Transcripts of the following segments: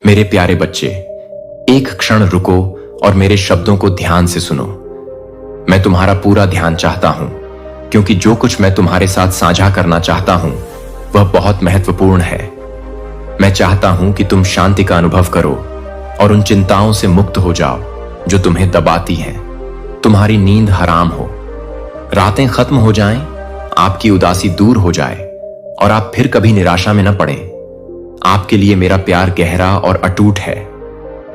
मेरे प्यारे बच्चे, एक क्षण रुको और मेरे शब्दों को ध्यान से सुनो। मैं तुम्हारा पूरा ध्यान चाहता हूं, क्योंकि जो कुछ मैं तुम्हारे साथ साझा करना चाहता हूं वह बहुत महत्वपूर्ण है। मैं चाहता हूं कि तुम शांति का अनुभव करो और उन चिंताओं से मुक्त हो जाओ जो तुम्हें दबाती हैं। तुम्हारी नींद हराम हो, रातें खत्म हो जाएं, आपकी उदासी दूर हो जाए और आप फिर कभी निराशा में न पड़ें। आपके लिए मेरा प्यार गहरा और अटूट है।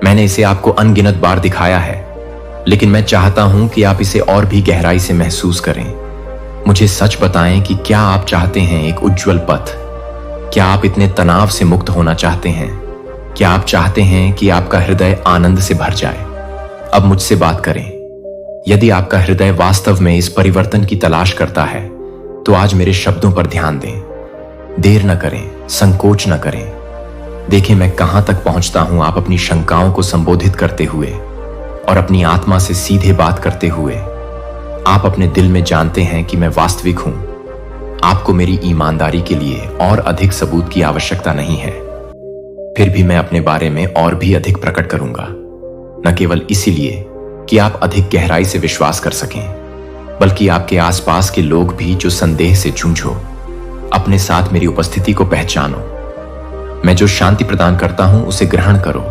मैंने इसे आपको अनगिनत बार दिखाया है, लेकिन मैं चाहता हूं कि आप इसे और भी गहराई से महसूस करें। मुझे सच बताएं कि क्या आप चाहते हैं एक उज्जवल पथ? क्या आप इतने तनाव से मुक्त होना चाहते हैं? क्या आप चाहते हैं कि आपका हृदय आनंद से भर जाए? अब मुझसे बात करें। यदि आपका हृदय वास्तव में इस परिवर्तन की तलाश करता है तो आज मेरे शब्दों पर ध्यान दें। देर न करें, संकोच न करें। देखें मैं कहां तक पहुंचता हूं आप अपनी शंकाओं को संबोधित करते हुए और अपनी आत्मा से सीधे बात करते हुए। आप अपने दिल में जानते हैं कि मैं वास्तविक हूं। आपको मेरी ईमानदारी के लिए और अधिक सबूत की आवश्यकता नहीं है। फिर भी मैं अपने बारे में और भी अधिक प्रकट करूंगा, न केवल इसीलिए कि आप अधिक गहराई से विश्वास कर सकें, बल्कि आपके आसपास के लोग भी जो संदेह से जूझो अपने साथ मेरी उपस्थिति को पहचानो। मैं जो शांति प्रदान करता हूं उसे ग्रहण करो,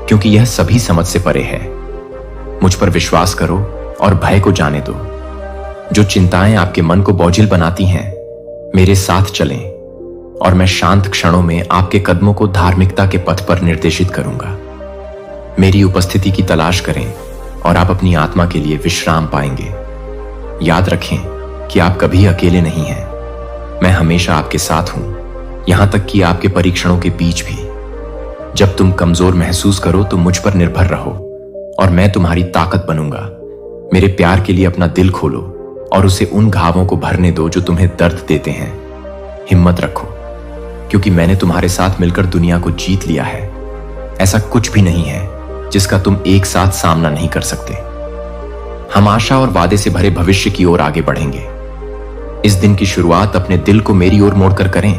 क्योंकि यह सभी समझ से परे है। मुझ पर विश्वास करो और भय को जाने दो। जो चिंताएं आपके मन को बोझिल बनाती हैं, मेरे साथ चलें और मैं शांत क्षणों में आपके कदमों को धार्मिकता के पथ पर निर्देशित करूंगा। मेरी उपस्थिति की तलाश करें और आप अपनी आत्मा के लिए विश्राम पाएंगे। याद रखें कि आप कभी अकेले नहीं हैं। मैं हमेशा आपके साथ हूं, यहां तक कि आपके परीक्षणों के बीच भी। जब तुम कमजोर महसूस करो तो मुझ पर निर्भर रहो और मैं तुम्हारी ताकत बनूंगा। मेरे प्यार के लिए अपना दिल खोलो और उसे उन घावों को भरने दो जो तुम्हें दर्द देते हैं। हिम्मत रखो, क्योंकि मैंने तुम्हारे साथ मिलकर दुनिया को जीत लिया है। ऐसा कुछ भी नहीं है जिसका तुम एक साथ सामना नहीं कर सकते। हम आशा और वादे से भरे भविष्य की ओर आगे बढ़ेंगे। इस दिन की शुरुआत अपने दिल को मेरी ओर मोड़कर करें।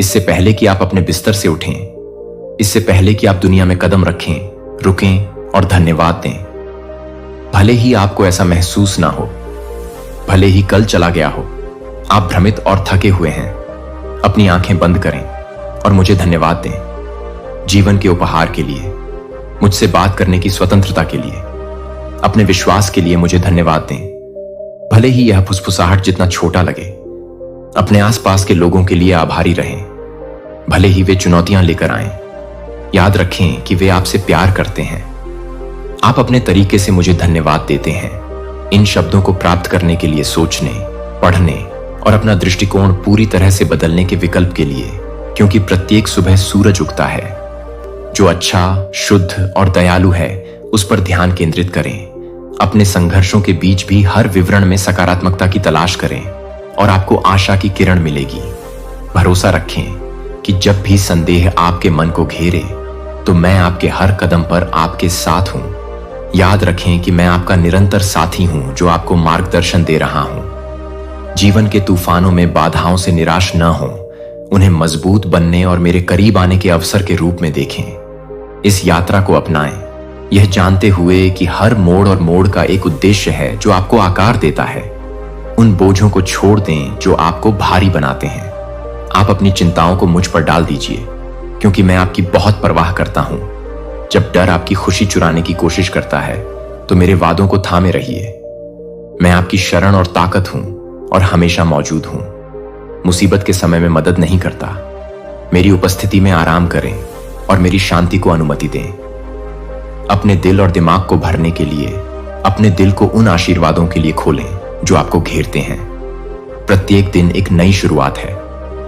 इससे पहले कि आप अपने बिस्तर से उठें, इससे पहले कि आप दुनिया में कदम रखें, रुकें और धन्यवाद दें। भले ही आपको ऐसा महसूस ना हो, भले ही कल चला गया हो, आप भ्रमित और थके हुए हैं, अपनी आंखें बंद करें और मुझे धन्यवाद दें। जीवन के उपहार के लिए, मुझसे बात करने की स्वतंत्रता के लिए, अपने विश्वास के लिए मुझे धन्यवाद दें। भले ही यह फुसफुसाहट जितना छोटा लगे। अपने आसपास के लोगों के लिए आभारी रहें, भले ही वे चुनौतियां लेकर आएं। याद रखें कि वे आपसे प्यार करते हैं। आप अपने तरीके से मुझे धन्यवाद देते हैं। इन शब्दों को प्राप्त करने के लिए सोचने, पढ़ने और अपना दृष्टिकोण पूरी तरह से बदलने के विकल्प के लिए, क्योंकि प्रत्येक सुबह सूरज उगता है। जो अच्छा, शुद्ध और दयालु है उस पर ध्यान केंद्रित करें। अपने संघर्षों के बीच भी हर विवरण में सकारात्मकता की तलाश करें और आपको आशा की किरण मिलेगी। भरोसा रखें कि जब भी संदेह आपके मन को घेरे तो मैं आपके हर कदम पर आपके साथ हूं। याद रखें कि मैं आपका निरंतर साथी हूं जो आपको मार्गदर्शन दे रहा हूं। जीवन के तूफानों में बाधाओं से निराश न हो, उन्हें मजबूत बनने और मेरे करीब आने के अवसर के रूप में देखें। इस यात्रा को अपनाएं, यह जानते हुए कि हर मोड़ और मोड़ का एक उद्देश्य है जो आपको आकार देता है। उन बोझों को छोड़ दें जो आपको भारी बनाते हैं। आप अपनी चिंताओं को मुझ पर डाल दीजिए, क्योंकि मैं आपकी बहुत परवाह करता हूं। जब डर आपकी खुशी चुराने की कोशिश करता है तो मेरे वादों को थामे रहिए। मैं आपकी शरण और ताकत हूं और हमेशा मौजूद हूं। मुसीबत के समय में मदद नहीं करता। मेरी उपस्थिति में आराम करें और मेरी शांति को अनुमति दें। अपने दिल और दिमाग को भरने के लिए अपने दिल को उन आशीर्वादों के लिए खोलें जो आपको घेरते हैं। प्रत्येक दिन एक नई शुरुआत है।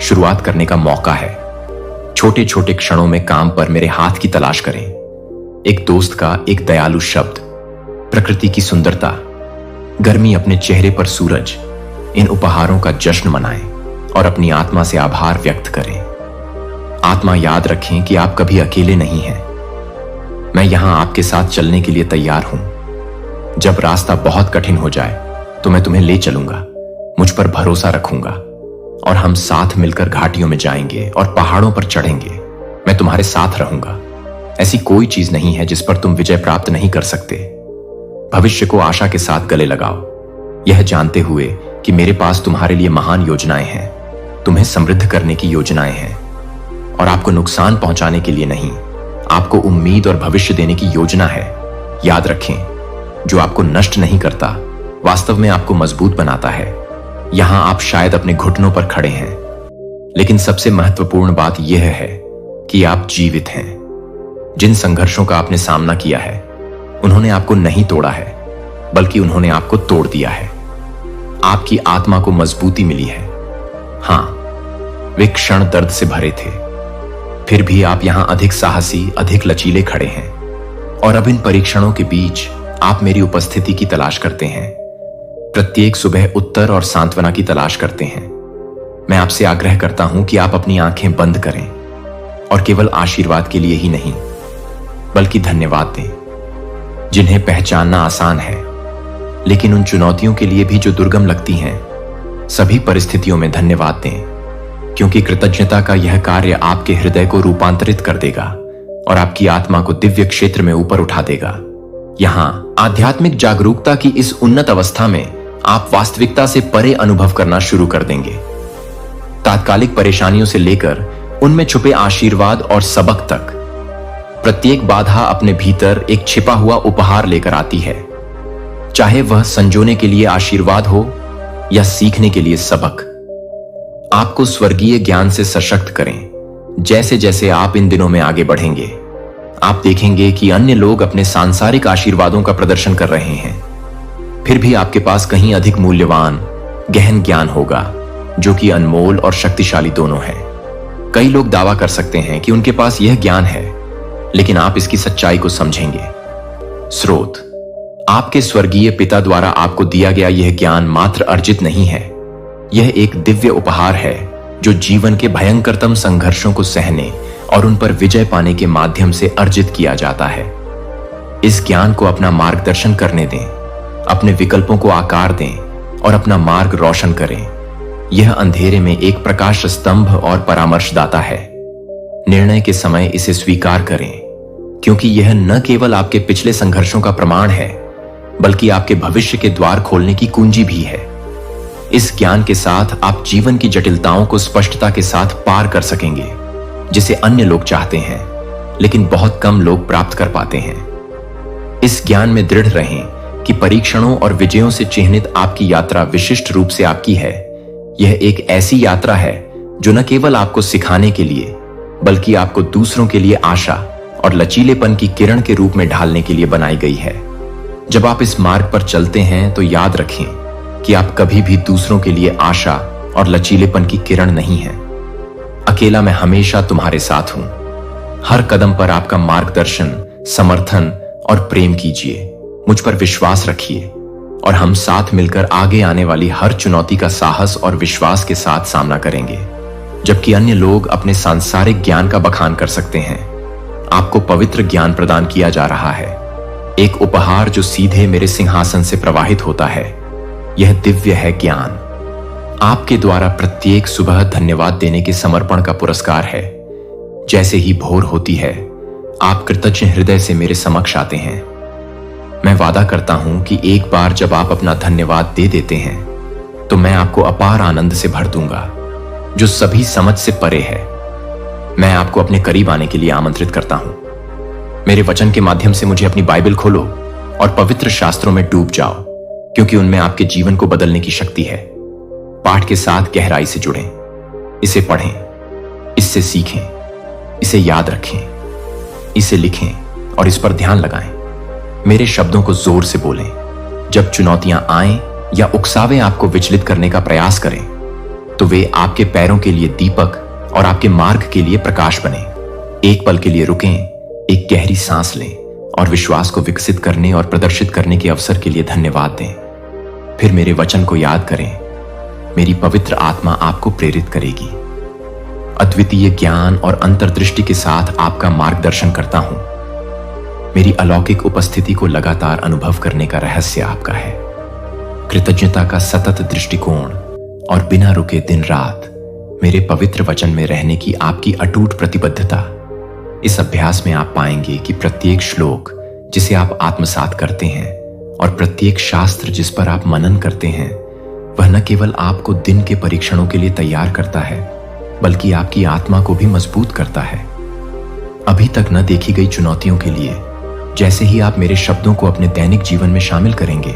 शुरुआत करने का मौका है। छोटे छोटे क्षणों में काम पर मेरे हाथ की तलाश करें। एक दोस्त का एक दयालु शब्द, प्रकृति की सुंदरता, गर्मी अपने चेहरे पर सूरज, इन उपहारों का जश्न मनाएं और अपनी आत्मा से आभार व्यक्त करें। आत्मा, याद रखें कि आप कभी अकेले नहीं हैं। मैं यहां आपके साथ चलने के लिए तैयार हूं। जब रास्ता बहुत कठिन हो जाए तो मैं तुम्हें ले चलूंगा। मुझ पर भरोसा रखूंगा और हम साथ मिलकर घाटियों में जाएंगे और पहाड़ों पर चढ़ेंगे। मैं तुम्हारे साथ रहूंगा ऐसी कोई चीज नहीं है जिस पर तुम विजय प्राप्त नहीं कर सकते। भविष्य को आशा के साथ गले लगाओ, यह जानते हुए कि मेरे पास तुम्हारे लिए महान योजनाएं हैं, तुम्हें समृद्ध करने की योजनाएं हैं, और आपको नुकसान पहुंचाने के लिए नहीं, आपको उम्मीद और भविष्य देने की योजना है। याद रखें, जो आपको नष्ट नहीं करता वास्तव में आपको मजबूत बनाता है। यहां आप शायद अपने घुटनों पर खड़े हैं, लेकिन सबसे महत्वपूर्ण बात यह है कि आप जीवित हैं। जिन संघर्षों का आपने सामना किया है उन्होंने आपको नहीं तोड़ा है, बल्कि उन्होंने आपको तोड़ दिया है। आपकी आत्मा को मजबूती मिली है। हां, वे क्षण दर्द से भरे थे, फिर भी आप यहां अधिक साहसी, अधिक लचीले खड़े हैं। और अब इन परीक्षणों के बीच आप मेरी उपस्थिति की तलाश करते हैं। प्रत्येक सुबह उत्तर और सांत्वना की तलाश करते हैं। मैं आपसे आग्रह करता हूं कि आप अपनी आंखें बंद करें और केवल आशीर्वाद के लिए ही नहीं, बल्कि धन्यवाद दें, जिन्हें पहचानना आसान है, लेकिन उन चुनौतियों के लिए भी जो दुर्गम लगती हैं। सभी परिस्थितियों में धन्यवाद दें, क्योंकि कृतज्ञता का यह कार्य आपके हृदय को रूपांतरित कर देगा और आपकी आत्मा को दिव्य क्षेत्र में ऊपर उठा देगा। यहां आध्यात्मिक जागरूकता की इस उन्नत अवस्था में आप वास्तविकता से परे अनुभव करना शुरू कर देंगे। तात्कालिक परेशानियों से लेकर उनमें छुपे आशीर्वाद और सबक तक, प्रत्येक बाधा अपने भीतर एक छिपा हुआ उपहार लेकर आती है, चाहे वह संजोने के लिए आशीर्वाद हो या सीखने के लिए सबक। आपको स्वर्गीय ज्ञान से सशक्त करें। जैसे जैसे आप इन दिनों में आगे बढ़ेंगे, आप देखेंगे कि अन्य लोग अपने सांसारिक आशीर्वादों का प्रदर्शन कर रहे हैं, फिर भी आपके पास कहीं अधिक मूल्यवान गहन ज्ञान होगा, जो कि अनमोल और शक्तिशाली दोनों है। कई लोग दावा कर सकते हैं कि उनके पास यह ज्ञान है, लेकिन आप इसकी सच्चाई को समझेंगे। स्रोत, आपके स्वर्गीय पिता द्वारा आपको दिया गया यह ज्ञान मात्र अर्जित नहीं है, यह एक दिव्य उपहार है जो जीवन के भयंकरतम संघर्षों को सहने और उन पर विजय पाने के माध्यम से अर्जित किया जाता है। इस ज्ञान को अपना मार्गदर्शन करने दें, अपने विकल्पों को आकार दें और अपना मार्ग रोशन करें। यह अंधेरे में एक प्रकाश स्तंभ और परामर्शदाता है। निर्णय के समय इसे स्वीकार करें, क्योंकि यह न केवल आपके पिछले संघर्षों का प्रमाण है, बल्कि आपके भविष्य के द्वार खोलने की कुंजी भी है। इस ज्ञान के साथ आप जीवन की जटिलताओं को स्पष्टता के साथ पार कर सकेंगे, जिसे अन्य लोग चाहते हैं, लेकिन बहुत कम लोग प्राप्त कर पाते हैं। इस ज्ञान में दृढ़ रहें कि परीक्षणों और विजयों से चिह्नित आपकी यात्रा विशिष्ट रूप से आपकी है। यह एक ऐसी यात्रा है जो न केवल आपको सिखाने के लिए, बल्कि आपको दूसरों के लिए आशा और लचीलेपन की किरण के रूप में ढालने के लिए बनाई गई है। जब आप इस मार्ग पर चलते हैं तो याद रखें कि आप कभी भी दूसरों के लिए आशा और लचीलेपन की किरण नहीं हैं। अकेला मैं हमेशा तुम्हारे साथ हूं। हर कदम पर आपका मार्गदर्शन, समर्थन और प्रेम कीजिए। मुझ पर विश्वास रखिए और हम साथ मिलकर आगे आने वाली हर चुनौती का साहस और विश्वास के साथ सामना करेंगे। जबकि अन्य लोग अपने सांसारिक ज्ञान का बखान कर सकते हैं, आपको पवित्र ज्ञान प्रदान किया जा रहा है, एक उपहार जो सीधे मेरे सिंहासन से प्रवाहित होता है। यह दिव्य है ज्ञान, आपके द्वारा प्रत्येक सुबह धन्यवाद देने के समर्पण का पुरस्कार है। जैसे ही भोर होती है, आप कृतज्ञ हृदय से मेरे समक्ष आते हैं। मैं वादा करता हूं कि एक बार जब आप अपना धन्यवाद दे देते हैं, तो मैं आपको अपार आनंद से भर दूंगा, जो सभी समझ से परे है। मैं आपको अपने करीब आने के लिए आमंत्रित करता हूं। मेरे वचन के माध्यम से मुझे अपनी बाइबल खोलो और पवित्र शास्त्रों में डूब जाओ, क्योंकि उनमें आपके जीवन को बदलने की शक्ति है। पाठ के साथ गहराई से जुड़ें, इसे पढ़ें, इससे सीखें, इसे याद रखें, इसे लिखें और इस पर ध्यान लगाएं। मेरे शब्दों को जोर से बोलें। जब चुनौतियां आएं या उकसावे आपको विचलित करने का प्रयास करें, तो वे आपके पैरों के लिए दीपक और आपके मार्ग के लिए प्रकाश बने। एक पल के लिए रुकें, एक गहरी सांस लें और विश्वास को विकसित करने और प्रदर्शित करने के अवसर के लिए धन्यवाद दें। फिर मेरे वचन को याद करें। मेरी पवित्र आत्मा आपको प्रेरित करेगी। अद्वितीय ज्ञान और अंतर्दृष्टि के साथ आपका मार्गदर्शन करता हूं। मेरी अलौकिक उपस्थिति को लगातार अनुभव करने का रहस्य आपका है। कृतज्ञता का सतत दृष्टिकोण और बिना रुके दिन रात मेरे पवित्र वचन में रहने की आपकी अटूट प्रतिबद्धता इस अभ्यास में आप पाएंगे कि प्रत्येक श्लोक जिसे आप आत्मसात करते हैं और प्रत्येक शास्त्र जिस पर आप मनन करते हैं, वह न केवल आपको दिन के परीक्षणों के लिए तैयार करता है, बल्कि आपकी आत्मा को भी मजबूत करता है। अभी तक न देखी गई चुनौतियों के लिए जैसे ही आप मेरे शब्दों को अपने दैनिक जीवन में शामिल करेंगे,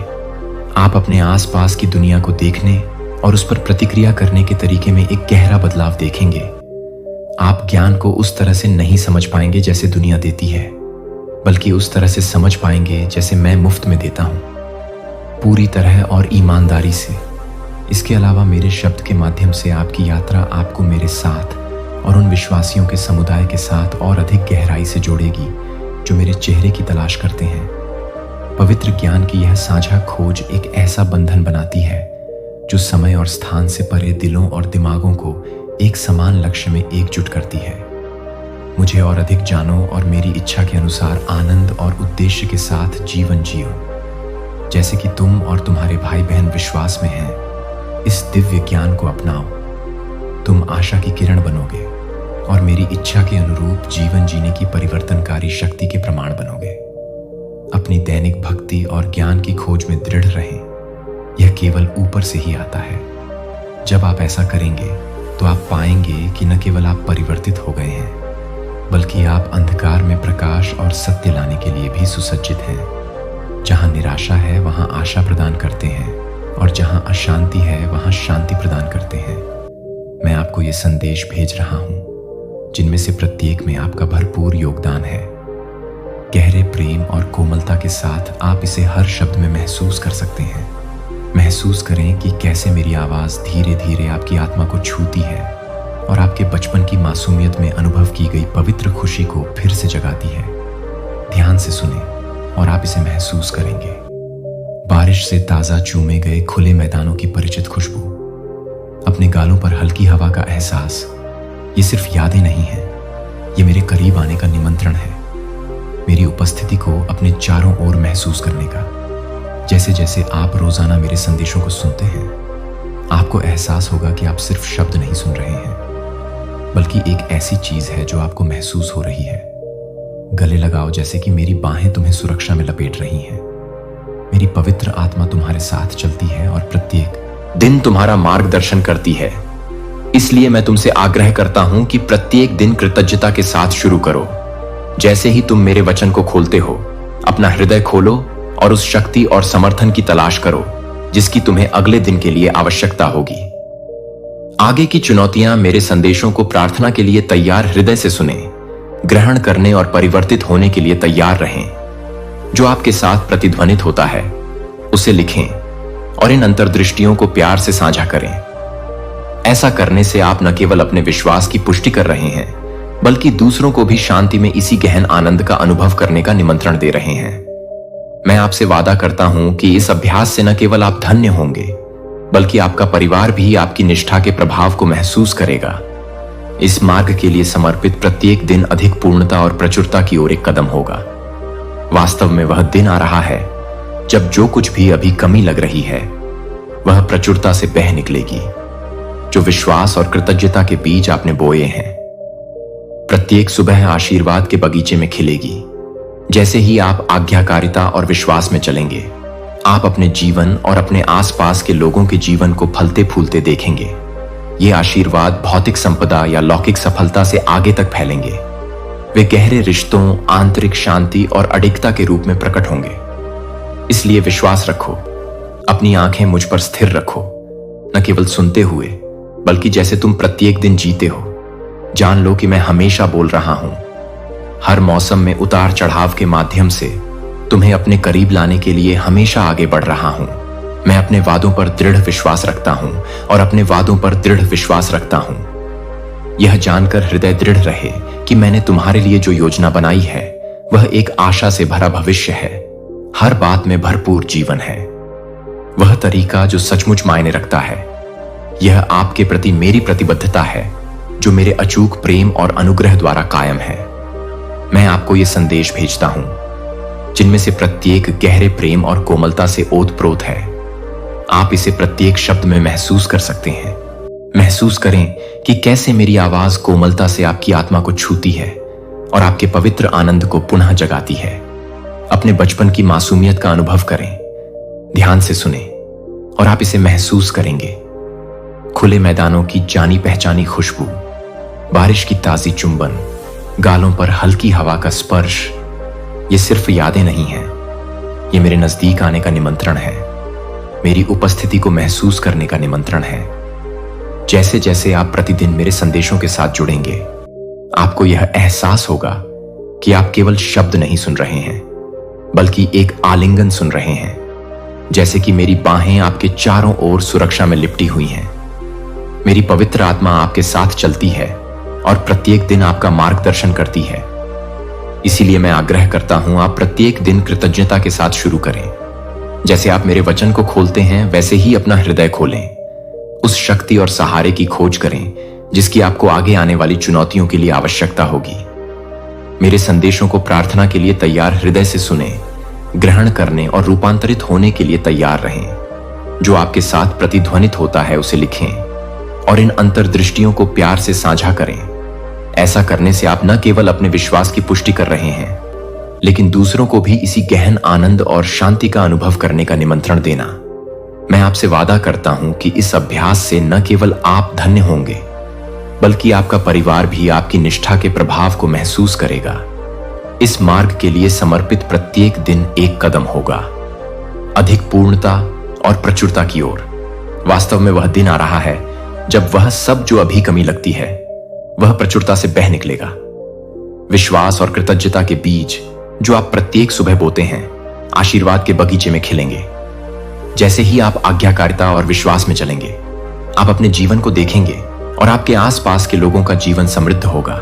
आप अपने आसपास की दुनिया को देखने और उस पर प्रतिक्रिया करने के तरीके में एक गहरा बदलाव देखेंगे। आप ज्ञान को उस तरह से नहीं समझ पाएंगे जैसे दुनिया देती है, बल्कि उस तरह से समझ पाएंगे जैसे मैं मुफ्त में देता हूं, पूरी तरह और ईमानदारी से। इसके अलावा मेरे शब्द के माध्यम से आपकी यात्रा आपको मेरे साथ और उन विश्वासियों के समुदाय के साथ और अधिक गहराई से जोड़ेगी जो मेरे चेहरे की तलाश करते हैं। पवित्र ज्ञान की यह साझा खोज एक ऐसा बंधन बनाती है जो समय और स्थान से परे दिलों और दिमागों को एक समान लक्ष्य में एकजुट करती है। मुझे और अधिक जानो और मेरी इच्छा के अनुसार आनंद और उद्देश्य के साथ जीवन जियो। जैसे कि तुम और तुम्हारे भाई बहन विश्वास में हैं, इस दिव्य ज्ञान को अपनाओ। तुम आशा की किरण बनोगे और मेरी इच्छा के अनुरूप जीवन जीने की परिवर्तनकारी शक्ति के प्रमाण बनोगे। अपनी दैनिक भक्ति और ज्ञान की खोज में दृढ़ रहें। यह केवल ऊपर से ही आता है। जब आप ऐसा करेंगे तो आप पाएंगे कि न केवल आप परिवर्तित हो गए हैं, बल्कि आप अंधकार में प्रकाश और सत्य लाने के लिए भी सुसज्जित हैं। जहां निराशा है वहां आशा प्रदान करते हैं, और जहां अशांति है वहां शांति प्रदान करते हैं। मैं आपको ये संदेश भेज रहा हूं जिनमें से प्रत्येक में आपका भरपूर योगदान है। गहरे प्रेम और कोमलता के साथ आप इसे हर शब्द में महसूस कर सकते हैं। महसूस करें कि कैसे मेरी आवाज धीरे धीरे आपकी आत्मा को छूती है और आपके बचपन की मासूमियत में अनुभव की गई पवित्र खुशी को फिर से जगाती है। ध्यान से सुने और आप इसे महसूस करेंगे। बारिश से ताजा चूमे गए खुले मैदानों की परिचित खुशबू, अपने गालों पर हल्की हवा का एहसास, ये सिर्फ यादें नहीं हैं, ये मेरे करीब आने का निमंत्रण है। मेरी उपस्थिति को अपने चारों ओर महसूस करने का। जैसे जैसे आप रोजाना मेरे संदेशों को सुनते हैं, आपको एहसास होगा कि आप सिर्फ शब्द नहीं सुन रहे हैं, बल्कि एक ऐसी चीज है जो आपको महसूस हो रही है। गले लगाओ जैसे कि मेरी बाहें तुम्हें सुरक्षा में लपेट रही हैं। मेरी पवित्र आत्मा तुम्हारे साथ चलती है और प्रत्येक दिन तुम्हारा मार्गदर्शन करती है। इसलिए मैं तुमसे आग्रह करता हूं कि प्रत्येक दिन कृतज्ञता के साथ शुरू करो। जैसे ही तुम मेरे वचन को खोलते हो, अपना हृदय खोलो और उस शक्ति और समर्थन की तलाश करो जिसकी तुम्हें अगले दिन के लिए आवश्यकता होगी। आगे की चुनौतियां मेरे संदेशों को प्रार्थना के लिए तैयार हृदय से सुने, ग्रहण करने और परिवर्तित होने के लिए तैयार रहें। जो आपके साथ प्रतिध्वनित होता है उसे लिखें और इन अंतर्दृष्टियों को प्यार से साझा करें। ऐसा करने से आप न केवल अपने विश्वास की पुष्टि कर रहे हैं, बल्कि दूसरों को भी शांति में इसी गहन आनंद का अनुभव करने का निमंत्रण दे रहे हैं। मैं आपसे वादा करता हूं कि इस अभ्यास से न केवल आप धन्य होंगे, बल्कि आपका परिवार भी आपकी निष्ठा के प्रभाव को महसूस करेगा। इस मार्ग के लिए समर्पित प्रत्येक दिन अधिक पूर्णता और प्रचुरता की ओर एक कदम होगा। वास्तव में वह दिन आ रहा है जब जो कुछ भी अभी कमी लग रही है, वह प्रचुरता से बह निकलेगी। जो विश्वास और कृतज्ञता के बीज आपने बोए हैं, प्रत्येक सुबह आशीर्वाद के बगीचे में खिलेगी। जैसे ही आप आज्ञाकारिता और विश्वास में चलेंगे, आप अपने जीवन और अपने आसपास के लोगों के जीवन को फलते फूलते देखेंगे। ये आशीर्वाद भौतिक संपदा या लौकिक सफलता से आगे तक फैलेंगे। वे गहरे रिश्तों, आंतरिक शांति और अडिगता के रूप में प्रकट होंगे। इसलिए विश्वास रखो, अपनी आंखें मुझ पर स्थिर रखो, न केवल सुनते हुए बल्कि जैसे तुम प्रत्येक दिन जीते हो। जान लो कि मैं हमेशा बोल रहा हूं। हर मौसम में उतार चढ़ाव के माध्यम से तुम्हें अपने करीब लाने के लिए हमेशा आगे बढ़ रहा हूं। मैं अपने वादों पर दृढ़ विश्वास रखता हूं और अपने वादों पर दृढ़ विश्वास रखता हूं। यह जानकर हृदय दृढ़ रहे कि मैंने तुम्हारे लिए जो योजना बनाई है वह एक आशा से भरा भविष्य है। हर बात में भरपूर जीवन है। वह तरीका जो सचमुच मायने रखता है। यह आपके प्रति मेरी प्रतिबद्धता है जो मेरे अचूक प्रेम और अनुग्रह द्वारा कायम है। मैं आपको यह संदेश भेजता हूं जिनमें से प्रत्येक गहरे प्रेम और कोमलता से ओतप्रोत है। आप इसे प्रत्येक शब्द में महसूस कर सकते हैं। महसूस करें कि कैसे मेरी आवाज कोमलता से आपकी आत्मा को छूती है और आपके पवित्र आनंद को पुनः जगाती है। अपने बचपन की मासूमियत का अनुभव करें, ध्यान से सुने और आप इसे महसूस करेंगे। खुले मैदानों की जानी पहचानी खुशबू, बारिश की ताजी चुंबन, गालों पर हल्की हवा का स्पर्श, ये सिर्फ यादें नहीं हैं, ये मेरे नजदीक आने का निमंत्रण है, मेरी उपस्थिति को महसूस करने का निमंत्रण है। जैसे जैसे आप प्रतिदिन मेरे संदेशों के साथ जुड़ेंगे, आपको यह एहसास होगा कि आप केवल शब्द नहीं सुन रहे हैं, बल्कि एक आलिंगन सुन रहे हैं, जैसे कि मेरी बाहें आपके चारों ओर सुरक्षा में लिपटी हुई हैं। मेरी पवित्र आत्मा आपके साथ चलती है और प्रत्येक दिन आपका मार्गदर्शन करती है। इसीलिए मैं आग्रह करता हूं, आप प्रत्येक दिन कृतज्ञता के साथ शुरू करें। जैसे आप मेरे वचन को खोलते हैं, वैसे ही अपना हृदय खोलें। उस शक्ति और सहारे की खोज करें जिसकी आपको आगे आने वाली चुनौतियों के लिए आवश्यकता होगी। मेरे संदेशों को प्रार्थना के लिए तैयार हृदय से सुने, ग्रहण करने और रूपांतरित होने के लिए तैयार रहें। जो आपके साथ प्रतिध्वनित होता है उसे लिखें और इन अंतर्दृष्टियों को प्यार से साझा करें। ऐसा करने से आप न केवल अपने विश्वास की पुष्टि कर रहे हैं, लेकिन दूसरों को भी इसी गहन आनंद और शांति का अनुभव करने का निमंत्रण देना। मैं आपसे वादा करता हूं कि इस अभ्यास से न केवल आप धन्य होंगे, बल्कि आपका परिवार भी आपकी निष्ठा के प्रभाव को महसूस करेगा। इस मार्ग के लिए समर्पित प्रत्येक दिन एक कदम होगा अधिक पूर्णता और प्रचुरता की ओर। वास्तव में वह दिन आ रहा है जब वह सब जो अभी कमी लगती है वह प्रचुरता से बह निकलेगा। विश्वास और कृतज्ञता के बीज जो आप प्रत्येक सुबह बोते हैं, आशीर्वाद के बगीचे में खिलेंगे। जैसे ही आप आज्ञाकारिता और विश्वास में चलेंगे, आप अपने जीवन को देखेंगे और आपके आसपास के लोगों का जीवन समृद्ध होगा।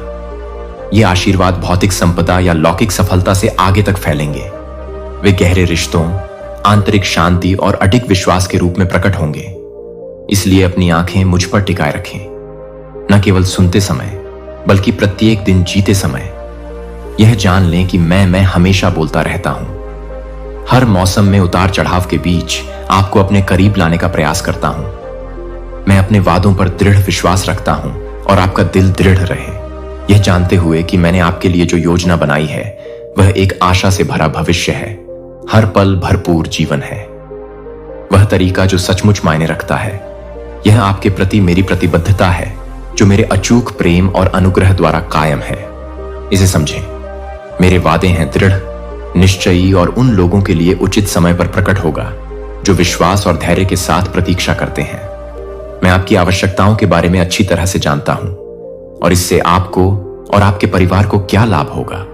ये आशीर्वाद भौतिक संपदा या लौकिक सफलता से आगे तक फैलेंगे। वे गहरे रिश्तों, आंतरिक शांति और अडिग विश्वास के रूप में प्रकट होंगे। इसलिए अपनी आंखें मुझ पर टिकाए रखें, न केवल सुनते समय बल्कि प्रत्येक दिन जीते समय। यह जान लें कि मैं हमेशा बोलता रहता हूं। हर मौसम में उतार चढ़ाव के बीच आपको अपने करीब लाने का प्रयास करता हूं। मैं अपने वादों पर दृढ़ विश्वास रखता हूं और आपका दिल दृढ़ रहे, यह जानते हुए कि मैंने आपके लिए जो योजना बनाई है वह एक आशा से भरा भविष्य है, हर पल भरपूर जीवन है। वह तरीका जो सचमुच मायने रखता है। यह आपके प्रति मेरी प्रतिबद्धता है जो मेरे अचूक प्रेम और अनुग्रह द्वारा कायम है। इसे समझें, मेरे वादे हैं दृढ़, निश्चयी और उन लोगों के लिए उचित समय पर प्रकट होगा जो विश्वास और धैर्य के साथ प्रतीक्षा करते हैं। मैं आपकी आवश्यकताओं के बारे में अच्छी तरह से जानता हूं और इससे आपको और आपके परिवार को क्या लाभ होगा।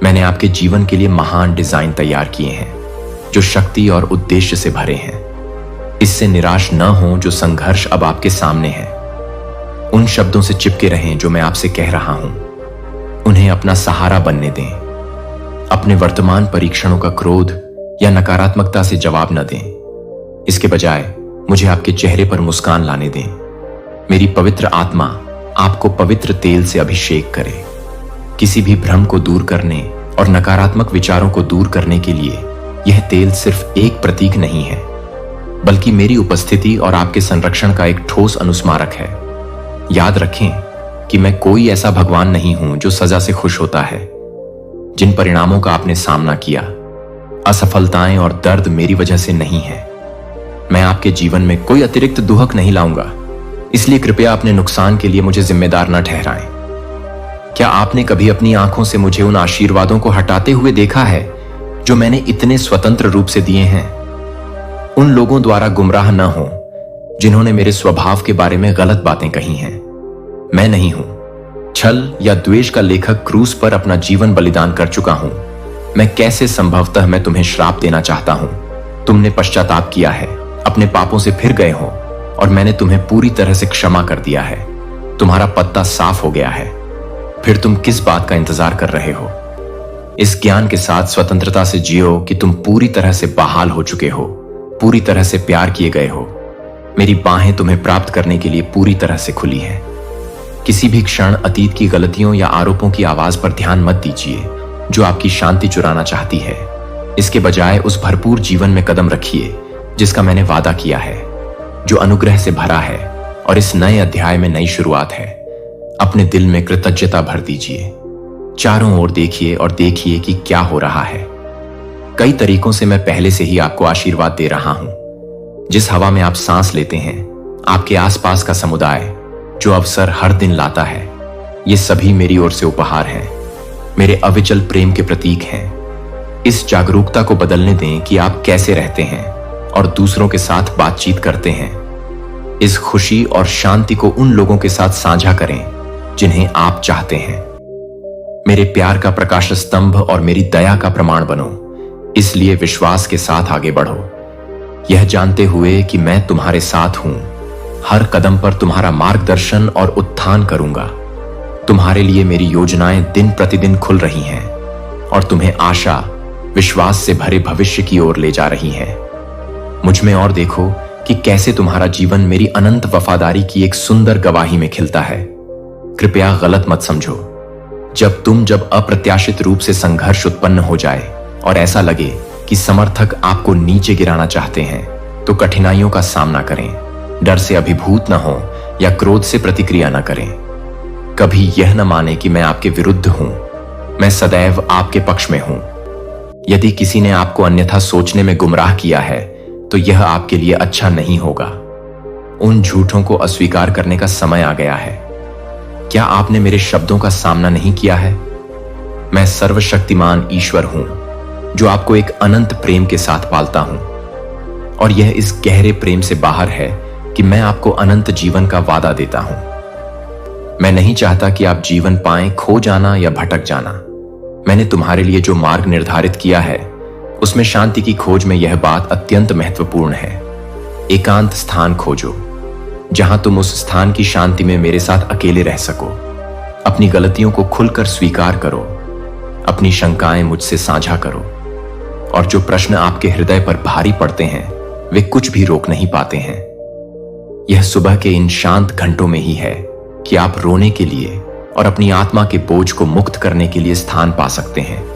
मैंने आपके जीवन के लिए महान डिजाइन तैयार किए हैं जो शक्ति और उद्देश्य से भरे हैं। इससे निराश न हो जो संघर्ष अब आपके सामने है। उन शब्दों से चिपके रहें जो मैं आपसे कह रहा हूं। उन्हें अपना सहारा बनने दें। अपने वर्तमान परीक्षणों का क्रोध या नकारात्मकता से जवाब न दें। इसके बजाय मुझे आपके चेहरे पर मुस्कान लाने दें। मेरी पवित्र आत्मा आपको पवित्र तेल से अभिषेक करे। किसी भी भ्रम को दूर करने और नकारात्मक विचारों को दूर करने के लिए यह तेल सिर्फ एक प्रतीक नहीं है, बल्कि मेरी उपस्थिति और आपके संरक्षण का एक ठोस अनुस्मारक है। याद रखें कि मैं कोई ऐसा भगवान नहीं हूं जो सजा से खुश होता है। जिन परिणामों का आपने सामना किया, असफलताएं और दर्द मेरी वजह से नहीं है। मैं आपके जीवन में कोई अतिरिक्त दुहक नहीं लाऊंगा, इसलिए कृपया अपने नुकसान के लिए मुझे जिम्मेदार न ठहराएं। क्या आपने कभी अपनी आंखों से मुझे उन आशीर्वादों को हटाते हुए देखा है जो मैंने इतने स्वतंत्र रूप से दिए हैं? उन लोगों द्वारा गुमराह न हो जिन्होंने मेरे स्वभाव के बारे में गलत बातें कही हैं। मैं नहीं हूं छल या द्वेष का लेखक क्रूस पर अपना जीवन बलिदान कर चुका हूं। मैं कैसे संभवतः मैं तुम्हें श्राप देना चाहता हूं? तुमने पश्चाताप किया है, अपने पापों से फिर गए हो और मैंने तुम्हें पूरी तरह से क्षमा कर दिया है। तुम्हारा पत्ता साफ हो गया है। फिर तुम किस बात का इंतजार कर रहे हो? इस ज्ञान के साथ स्वतंत्रता से जियो कि तुम पूरी तरह से बहाल हो चुके हो, पूरी तरह से प्यार किए गए हो। मेरी बाहें तुम्हें प्राप्त करने के लिए पूरी तरह से खुली हैं। किसी भी क्षण अतीत की गलतियों या आरोपों की आवाज पर ध्यान मत दीजिए जो आपकी शांति चुराना चाहती है। इसके बजाय उस भरपूर जीवन में कदम रखिए जिसका मैंने वादा किया है, जो अनुग्रह से भरा है और इस नए अध्याय में नई शुरुआत है। अपने दिल में कृतज्ञता भर दीजिए। चारों ओर देखिए और देखिए कि क्या हो रहा है। कई तरीकों से मैं पहले से ही आपको आशीर्वाद दे रहा हूं। जिस हवा में आप सांस लेते हैं, आपके आसपास का समुदाय जो अवसर हर दिन लाता है, ये सभी मेरी ओर से उपहार हैं, मेरे अविचल प्रेम के प्रतीक हैं। इस जागरूकता को बदलने दें कि आप कैसे रहते हैं और दूसरों के साथ बातचीत करते हैं। इस खुशी और शांति को उन लोगों के साथ साझा करें जिन्हें आप चाहते हैं। मेरे प्यार का प्रकाश स्तंभ और मेरी दया का प्रमाण बनो। इसलिए विश्वास के साथ आगे बढ़ो, यह जानते हुए कि मैं तुम्हारे साथ हूं। हर कदम पर तुम्हारा मार्गदर्शन और उत्थान करूंगा। तुम्हारे लिए मेरी योजनाएं दिन प्रतिदिन खुल रही हैं और तुम्हें आशा, विश्वास से भरे भविष्य की ओर ले जा रही हैं। मुझ में और देखो कि कैसे तुम्हारा जीवन मेरी अनंत वफादारी की एक सुंदर गवाही में खिलता है। कृपया गलत मत समझो। जब अप्रत्याशित रूप से संघर्ष उत्पन्न हो जाए और ऐसा लगे कि समर्थक आपको नीचे गिराना चाहते हैं, तो कठिनाइयों का सामना करें। डर से अभिभूत न हो या क्रोध से प्रतिक्रिया न करें। कभी यह न माने कि मैं आपके विरुद्ध हूं। मैं सदैव आपके पक्ष में हूं। यदि किसी ने आपको अन्यथा सोचने में गुमराह किया है, तो यह आपके लिए अच्छा नहीं होगा। उन झूठों को अस्वीकार करने का समय आ गया है। क्या आपने मेरे शब्दों का सामना नहीं किया है? मैं सर्वशक्तिमान ईश्वर हूं जो आपको एक अनंत प्रेम के साथ पालता हूं, और यह इस गहरे प्रेम से बाहर है कि मैं आपको अनंत जीवन का वादा देता हूं। मैं नहीं चाहता कि आप जीवन पाएं खो जाना या भटक जाना। मैंने तुम्हारे लिए जो मार्ग निर्धारित किया है, उसमें शांति की खोज में यह बात अत्यंत महत्वपूर्ण है। एकांत स्थान खोजो जहां तुम उस स्थान की शांति में मेरे साथ अकेले रह सको। अपनी गलतियों को खुलकर स्वीकार करो, अपनी शंकाएं मुझसे साझा करो, और जो प्रश्न आपके हृदय पर भारी पड़ते हैं, वे कुछ भी रोक नहीं पाते हैं। यह सुबह के इन शांत घंटों में ही है कि आप रोने के लिए और अपनी आत्मा के बोझ को मुक्त करने के लिए स्थान पा सकते हैं।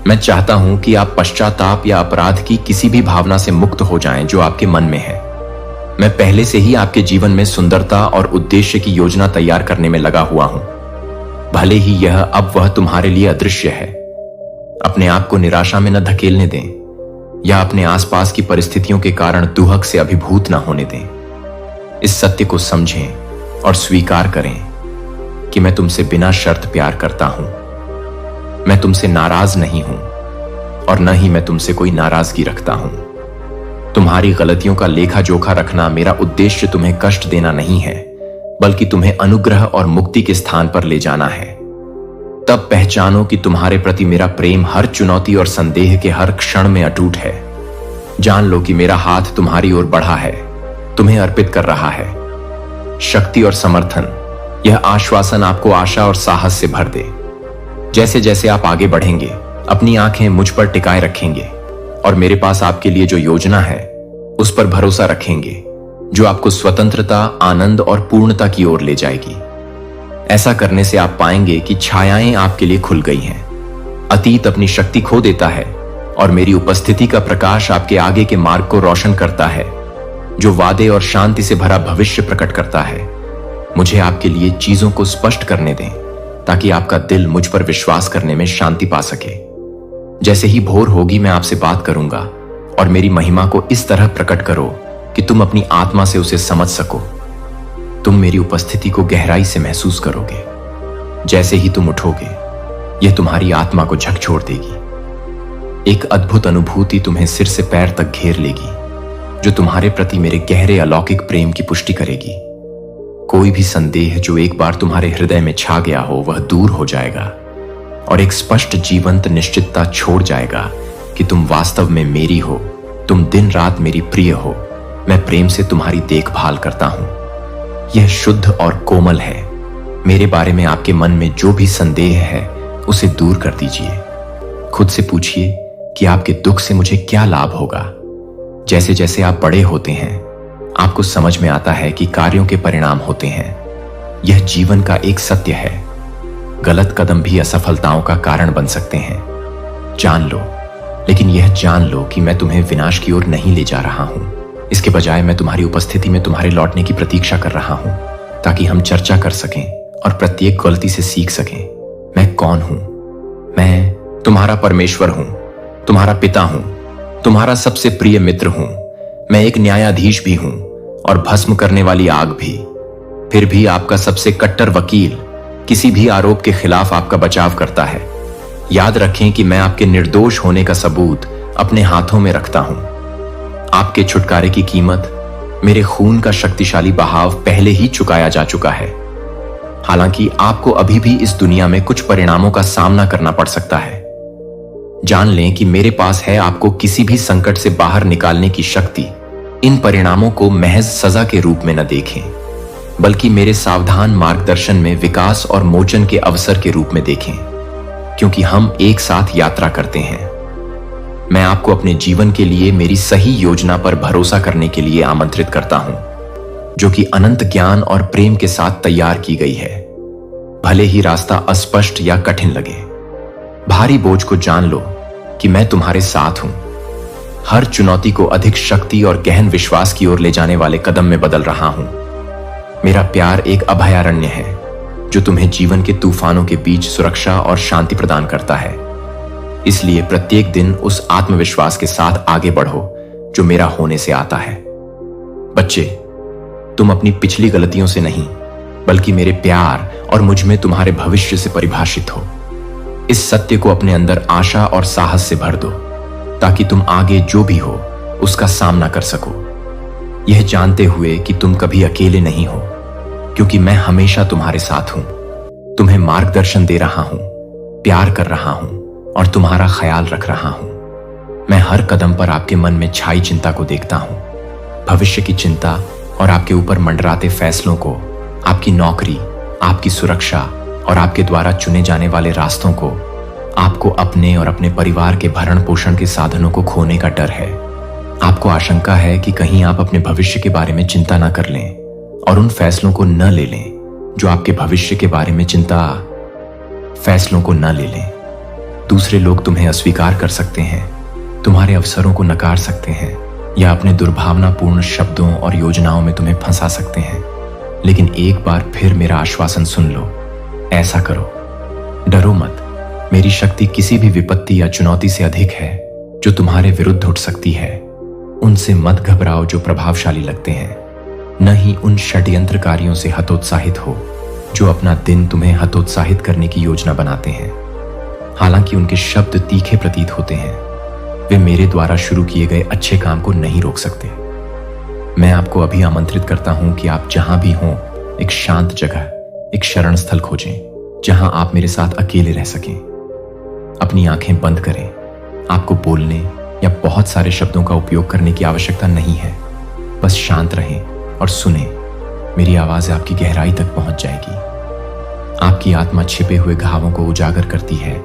मैं चाहता हूं कि आप पश्चाताप या अपराध की किसी भी भावना से मुक्त हो जाएं जो आपके मन में है। मैं पहले से ही आपके जीवन में सुंदरता और उद्देश्य की योजना तैयार करने में लगा हुआ हूं। भले ही यह अब वह तुम्हारे लिए अदृश्य है। अपने आप को निराशा में न धकेलने दें या अपने आसपास की परिस्थितियों के कारण दुहक से अभिभूत न होने दें। इस सत्य को समझें और स्वीकार करें कि मैं तुमसे बिना शर्त प्यार करता हूं। मैं तुमसे नाराज नहीं हूं और न ही मैं तुमसे कोई नाराजगी रखता हूं। तुम्हारी गलतियों का लेखा जोखा रखना मेरा उद्देश्य तुम्हें कष्ट देना नहीं है, बल्कि तुम्हें अनुग्रह और मुक्ति के स्थान पर ले जाना है। तब पहचानो कि तुम्हारे प्रति मेरा प्रेम हर चुनौती और संदेह के हर क्षण में अटूट है। जान लो कि मेरा हाथ तुम्हारी ओर बढ़ा है, तुम्हें अर्पित कर रहा है। शक्ति और समर्थन, यह आश्वासन आपको आशा और साहस से भर दे। जैसे जैसे आप आगे बढ़ेंगे, अपनी आंखें मुझ पर टिकाए रखेंगे और मेरे पास आपके लिए जो योजना है उस पर भरोसा रखेंगे, जो आपको स्वतंत्रता, आनंद और पूर्णता की ओर ले जाएगी। ऐसा करने से आप पाएंगे कि छायाएं आपके लिए खुल गई हैं। अतीत अपनी शक्ति खो देता है और मेरी उपस्थिति का प्रकाश आपके आगे के मार्ग को रोशन करता है, जो वादे और शांति से भरा भविष्य प्रकट करता है। मुझे आपके लिए चीजों को स्पष्ट करने दें ताकि आपका दिल मुझ पर विश्वास करने में शांति पा सके। जैसे ही भोर होगी, मैं आपसे बात करूंगा और मेरी महिमा को इस तरह प्रकट करो कि तुम अपनी आत्मा से उसे समझ सको। तुम मेरी उपस्थिति को गहराई से महसूस करोगे। जैसे ही तुम उठोगे, यह तुम्हारी आत्मा को झकझोर देगी। एक अद्भुत अनुभूति तुम्हें सिर से पैर तक घेर लेगी, जो तुम्हारे प्रति मेरे गहरे अलौकिक प्रेम की पुष्टि करेगी। कोई भी संदेह जो एक बार तुम्हारे हृदय में छा गया हो, वह दूर हो जाएगा और एक स्पष्ट जीवंत निश्चितता छोड़ जाएगा कि तुम वास्तव में मेरी हो। तुम दिन रात मेरी प्रिय हो। मैं प्रेम से तुम्हारी देखभाल करता हूं। यह शुद्ध और कोमल है। मेरे बारे में आपके मन में जो भी संदेह है, उसे दूर कर दीजिए। खुद से पूछिए कि आपके दुख से मुझे क्या लाभ होगा। जैसे जैसे आप बड़े होते हैं, आपको समझ में आता है कि कार्यों के परिणाम होते हैं। यह जीवन का एक सत्य है। गलत कदम भी असफलताओं का कारण बन सकते हैं, जान लो। लेकिन यह जान लो कि मैं तुम्हें विनाश की ओर नहीं ले जा रहा हूं। इसके बजाय मैं तुम्हारी उपस्थिति में तुम्हारे लौटने की प्रतीक्षा कर रहा हूं, ताकि हम चर्चा कर सकें और प्रत्येक गलती से सीख सकें। मैं मैं कौन हूं। मैं तुम्हारा परमेश्वर हूं, तुम्हारा पिता हूं, तुम्हारा सबसे प्रिय मित्र हूं। मैं एक न्यायाधीश भी हूं और भस्म करने वाली आग भी। फिर भी आपका सबसे कट्टर वकील किसी भी आरोप के खिलाफ आपका बचाव करता है। याद रखें कि मैं आपके निर्दोष होने का सबूत अपने हाथों में रखता हूं। आपके छुटकारे की कीमत मेरे खून का शक्तिशाली बहाव पहले ही चुकाया जा चुका है। हालांकि आपको अभी भी इस दुनिया में कुछ परिणामों का सामना करना पड़ सकता है। जान लें कि मेरे पास है आपको किसी भी संकट से बाहर निकालने की शक्ति। इन परिणामों को महज सजा के रूप में न देखें, बल्कि मेरे सावधान मार्गदर्शन में विकास और मोचन के अवसर के रूप में देखें, क्योंकि हम एक साथ यात्रा करते हैं। मैं आपको अपने जीवन के लिए मेरी सही योजना पर भरोसा करने के लिए आमंत्रित करता हूं, जो कि अनंत ज्ञान और प्रेम के साथ तैयार की गई है। भले ही रास्ता अस्पष्ट या कठिन लगे, भारी बोझ को जान लो कि मैं तुम्हारे साथ हूं। हर चुनौती को अधिक शक्ति और गहन विश्वास की ओर ले जाने वाले कदम में बदल रहा हूं। मेरा प्यार एक अभयारण्य है जो तुम्हें जीवन के तूफानों के बीच सुरक्षा और शांति प्रदान करता है। इसलिए प्रत्येक दिन उस आत्मविश्वास के साथ आगे बढ़ो जो मेरा होने से आता है। बच्चे, तुम अपनी पिछली गलतियों से नहीं, बल्कि मेरे प्यार और मुझ में तुम्हारे भविष्य से परिभाषित हो। इस सत्य को अपने अंदर आशा और साहस से भर दो, ताकि तुम आगे जो भी हो उसका सामना कर सको, यह जानते हुए कि तुम कभी अकेले नहीं हो, क्योंकि मैं हमेशा तुम्हारे साथ हूं। तुम्हें मार्गदर्शन दे रहा हूं, प्यार कर रहा हूं और तुम्हारा ख्याल रख रहा हूं। मैं हर कदम पर आपके मन में छाई चिंता को देखता हूं, भविष्य की चिंता और आपके ऊपर मंडराते फैसलों को, आपकी नौकरी, आपकी सुरक्षा और आपके द्वारा चुने जाने वाले रास्तों को। आपको अपने और अपने परिवार के भरण पोषण के साधनों को खोने का डर है। आपको आशंका है कि कहीं आप अपने भविष्य के बारे में चिंता न कर लें और उन फैसलों को न ले लें जो आपके भविष्य के बारे में फैसलों को न ले लें। दूसरे लोग तुम्हें अस्वीकार कर सकते हैं, तुम्हारे अवसरों को नकार सकते हैं या अपने दुर्भावनापूर्ण शब्दों और योजनाओं में तुम्हें फंसा सकते हैं। लेकिन एक बार फिर मेरा आश्वासन सुन लो, ऐसा करो, डरो मत। मेरी शक्ति किसी भी विपत्ति या चुनौती से अधिक है जो तुम्हारे विरुद्ध उठ सकती है। उनसे मत घबराओ जो प्रभावशाली लगते हैं, न ही उन षड्यंत्रकारियों से हतोत्साहित हो जो अपना दिन तुम्हें हतोत्साहित करने की योजना बनाते हैं। हालांकि उनके शब्द तीखे प्रतीत होते हैं, वे मेरे द्वारा शुरू किए गए अच्छे काम को नहीं रोक सकते। मैं आपको अभी आमंत्रित करता हूं कि आप जहां भी हों, एक शांत जगह, एक शरण स्थल खोजें जहां आप मेरे साथ अकेले रह सकें। अपनी आंखें बंद करें। आपको बोलने या बहुत सारे शब्दों का उपयोग करने की आवश्यकता नहीं है। बस शांत रहें और सुनें। मेरी आवाज आपकी गहराई तक पहुंच जाएगी। आपकी आत्मा छिपे हुए घावों को उजागर करती है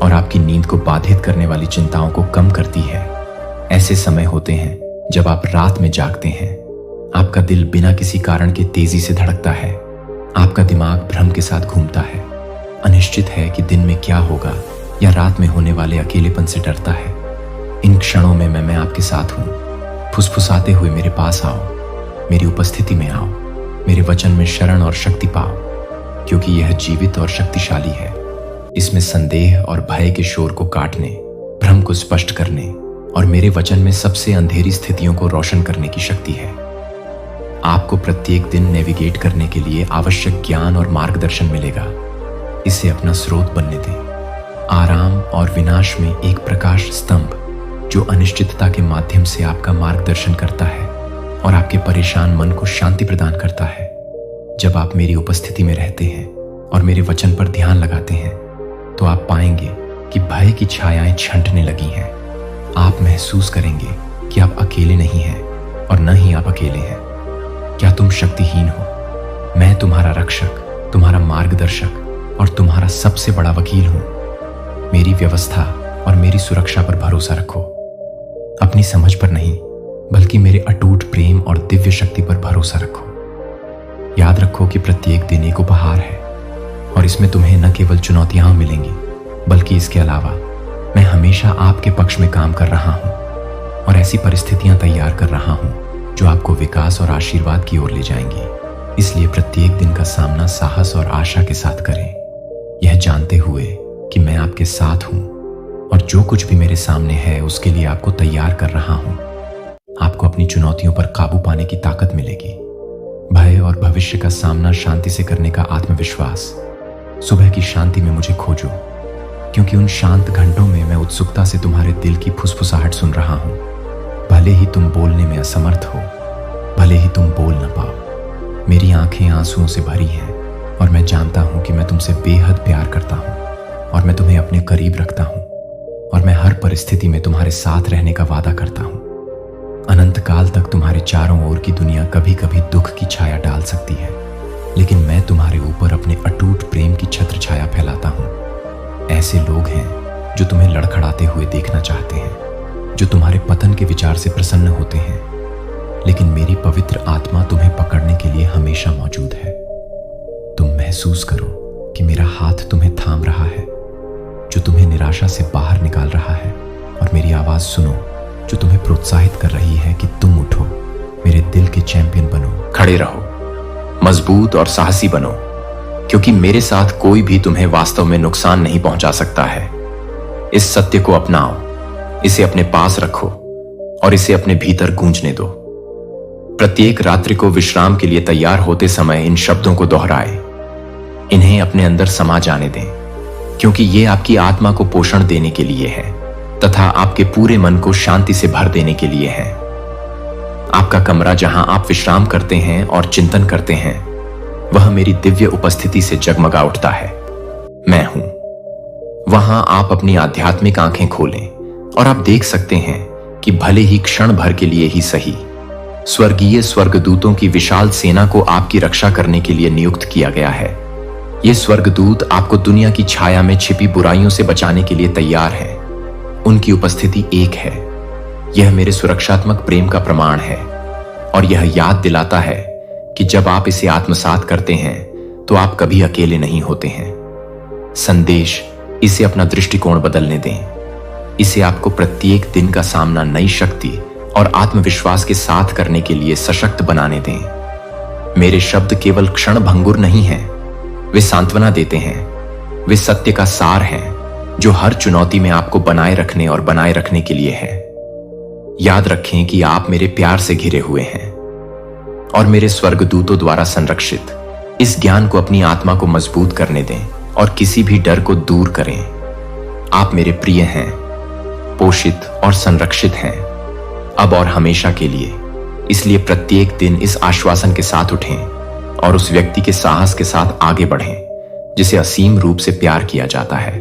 और आपकी नींद को बाधित करने वाली चिंताओं को कम करती है। ऐसे समय होते हैं जब आप रात में जागते हैं। आपका दिल बिना किसी कारण के तेजी से धड़कता है। आपका दिमाग भ्रम के साथ घूमता है, अनिश्चित है कि दिन में क्या होगा या रात में होने वाले अकेलेपन से डरता है। इन क्षणों में मैं आपके साथ हूं। फुसफुसाते हुए मेरे पास आओ, मेरी उपस्थिति में आओ, मेरे वचन में शरण और शक्ति पाओ, क्योंकि यह जीवित और शक्तिशाली है। इसमें संदेह और भय के शोर को काटने, भ्रम को स्पष्ट करने और मेरे वचन में सबसे अंधेरी स्थितियों को रोशन करने की शक्ति है। आपको प्रत्येक दिन नेविगेट करने के लिए आवश्यक ज्ञान और मार्गदर्शन मिलेगा। इसे अपना स्रोत बनने दें। आराम और विनाश में एक प्रकाश स्तंभ जो अनिश्चितता के माध्यम से आपका मार्गदर्शन करता है और आपके परेशान मन को शांति प्रदान करता है। जब आप मेरी उपस्थिति में रहते हैं और मेरे वचन पर ध्यान लगाते हैं, तो आप पाएंगे कि भय की छायाएं छंटने लगी हैं। आप महसूस करेंगे कि आप अकेले नहीं हैं और न ही आप अकेले हैं। क्या तुम शक्तिहीन हो? मैं तुम्हारा रक्षक, तुम्हारा मार्गदर्शक और तुम्हारा सबसे बड़ा वकील हूं। मेरी व्यवस्था और मेरी सुरक्षा पर भरोसा रखो। अपनी समझ पर नहीं, बल्कि मेरे अटूट प्रेम और दिव्य शक्ति पर भरोसा रखो। याद रखो कि प्रत्येक दिन एक उपहार है और इसमें तुम्हें न केवल चुनौतियां मिलेंगी, बल्कि इसके अलावा मैं हमेशा आपके पक्ष में काम कर रहा हूं और ऐसी परिस्थितियां तैयार कर रहा हूं जो आपको विकास और आशीर्वाद की ओर ले जाएंगी। इसलिए प्रत्येक दिन का सामना साहस और आशा के साथ करें। यह जानते हुए कि मैं आपके साथ हूं और जो कुछ भी मेरे सामने है उसके लिए आपको तैयार कर रहा हूं। आपको अपनी चुनौतियों पर काबू पाने की ताकत मिलेगी। भय और भविष्य का सामना शांति से करने का आत्मविश्वास। सुबह की शांति में मुझे खोजो, क्योंकि उन शांत घंटों में मैं उत्सुकता से तुम्हारे दिल की फुसफुसाहट सुन रहा हूं। भले ही तुम बोलने में असमर्थ हो, भले ही तुम बोल न पाओ, मेरी आंखें आंसुओं से भरी हैं और मैं जानता हूं कि मैं तुमसे बेहद प्यार करता हूं और मैं तुम्हें अपने करीब रखता हूं और मैं हर परिस्थिति में तुम्हारे साथ रहने का वादा करता हूं। अनंत काल तक तुम्हारे चारों ओर की दुनिया कभी कभी दुख की छाया डाल सकती है, लेकिन मैं तुम्हारे ऊपर अपने अटूट प्रेम की छत्र छाया फैलाता हूं। ऐसे लोग हैं जो तुम्हें लड़खड़ाते हुए देखना चाहते हैं, जो तुम्हारे पतन के विचार से प्रसन्न होते हैं, लेकिन मेरी पवित्र आत्मा तुम्हें पकड़ने के लिए हमेशा मौजूद है। तुम महसूस करो कि मेरा हाथ तुम्हें थाम रहा है, जो तुम्हें निराशा से बाहर निकाल रहा है, और मेरी आवाज सुनो जो तुम्हें प्रोत्साहित कर रही है कि तुम उठो, मेरे दिल के चैंपियन बनो, खड़े रहो, मजबूत और साहसी बनो, क्योंकि मेरे साथ कोई भी तुम्हें वास्तव में नुकसान नहीं पहुंचा सकता है। इस सत्य को अपनाओ, इसे अपने पास रखो और इसे अपने भीतर गूंजने दो। प्रत्येक रात्रि को विश्राम के लिए तैयार होते समय इन शब्दों को दोहराए, इन्हें अपने अंदर समा जाने दें, क्योंकि ये आपकी आत्मा को पोषण देने के लिए है तथा आपके पूरे मन को शांति से भर देने के लिए है। आपका कमरा जहां आप विश्राम करते हैं और चिंतन करते हैं, वह मेरी दिव्य उपस्थिति से जगमगा उठता है। मैं हूं वहां। आप अपनी आध्यात्मिक आंखें खोलें और आप देख सकते हैं कि भले ही क्षण भर के लिए ही सही, स्वर्गीय स्वर्गदूतों की विशाल सेना को आपकी रक्षा करने के लिए नियुक्त किया गया है। ये स्वर्गदूत आपको दुनिया की छाया में छिपी बुराइयों से बचाने के लिए तैयार हैं। उनकी उपस्थिति एक है। यह मेरे सुरक्षात्मक प्रेम का प्रमाण है और यह याद दिलाता है कि जब आप इसे आत्मसात करते हैं तो आप कभी अकेले नहीं होते हैं। संदेश, इसे अपना दृष्टिकोण बदलने दें। इसे आपको प्रत्येक दिन का सामना नई शक्ति और आत्मविश्वास के साथ करने के लिए सशक्त बनाने दें। मेरे शब्द केवल क्षण भंगुर नहीं हैं, वे सांत्वना देते हैं। वे सत्य का सार हैं जो हर चुनौती में आपको बनाए रखने और बनाए रखने के लिए है। याद रखें कि आप मेरे प्यार से घिरे हुए हैं और मेरे स्वर्गदूतों द्वारा संरक्षित। इस ज्ञान को अपनी आत्मा को मजबूत करने दें और किसी भी डर को दूर करें। आप मेरे प्रिय हैं, पोषित और संरक्षित हैं, अब और हमेशा के लिए। इसलिए प्रत्येक दिन इस आश्वासन के साथ उठें और उस व्यक्ति के साहस के साथ आगे बढ़ें जिसे असीम रूप से प्यार किया जाता है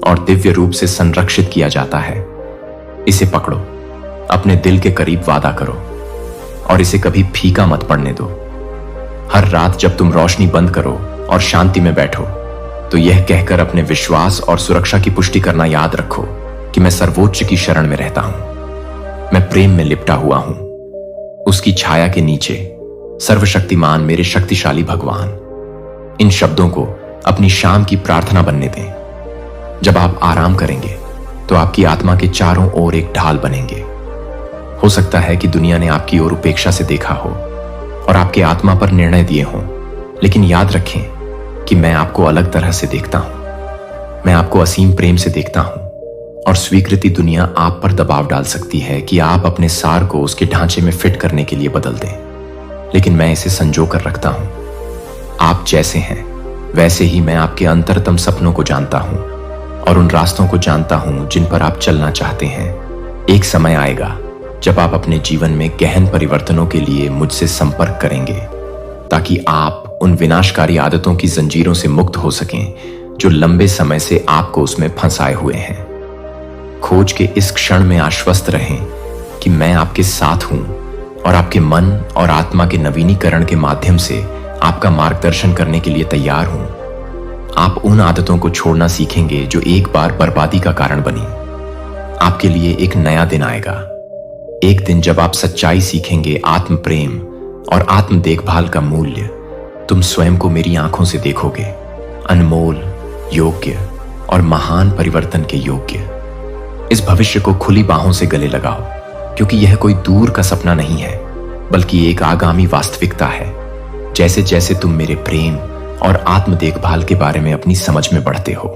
और दिव्य रूप से संरक्षित किया जाता है। इसे पकड़ो, अपने दिल के करीब वादा करो और इसे कभी फीका मत पड़ने दो। हर रात जब तुम रोशनी बंद करो और शांति में बैठो, तो यह कहकर अपने विश्वास और सुरक्षा की पुष्टि करना याद रखो कि मैं सर्वोच्च की शरण में रहता हूं। मैं प्रेम में लिपटा हुआ हूं, उसकी छाया के नीचे। सर्वशक्तिमान मेरे शक्तिशाली भगवान। इन शब्दों को अपनी शाम की प्रार्थना बनने दें। जब आप आराम करेंगे तो आपकी आत्मा के चारों ओर एक ढाल बनेंगे। हो सकता है कि दुनिया ने आपकी ओर उपेक्षा से देखा हो और आपके आत्मा पर निर्णय दिए हों, लेकिन याद रखें कि मैं आपको अलग तरह से देखता हूं। मैं आपको असीम प्रेम से देखता हूं और स्वीकृति दुनिया आप पर दबाव डाल सकती है कि आप अपने सार को उसके ढांचे में फिट करने के लिए बदल दें, लेकिन मैं इसे संजो कर रखता हूं। आप जैसे हैं वैसे ही मैं आपके अंतरतम सपनों को जानता हूं और उन रास्तों को जानता हूं जिन पर आप चलना चाहते हैं। एक समय आएगा जब आप अपने जीवन में गहन परिवर्तनों के लिए मुझसे संपर्क करेंगे, ताकि आप उन विनाशकारी आदतों की जंजीरों से मुक्त हो सकें जो लंबे समय से आपको उसमें फंसाए हुए हैं। खोज के इस क्षण में आश्वस्त रहें कि मैं आपके साथ हूं और आपके मन और आत्मा के नवीनीकरण के माध्यम से आपका मार्गदर्शन करने के लिए तैयार हूं। आप उन आदतों को छोड़ना सीखेंगे जो एक बार बर्बादी का कारण बनी। आपके लिए एक नया दिन आएगा, एक दिन जब आप सच्चाई सीखेंगे, आत्म प्रेम और आत्म देखभाल का मूल्य। तुम स्वयं को मेरी आंखों से देखोगे, अनमोल, योग्य और महान परिवर्तन के योग्य। इस भविष्य को खुली बाहों से गले लगाओ, क्योंकि यह कोई दूर का सपना नहीं है, बल्कि एक आगामी वास्तविकता है। जैसे जैसे तुम मेरे प्रेम और आत्म देखभाल के बारे में अपनी समझ में बढ़ते हो।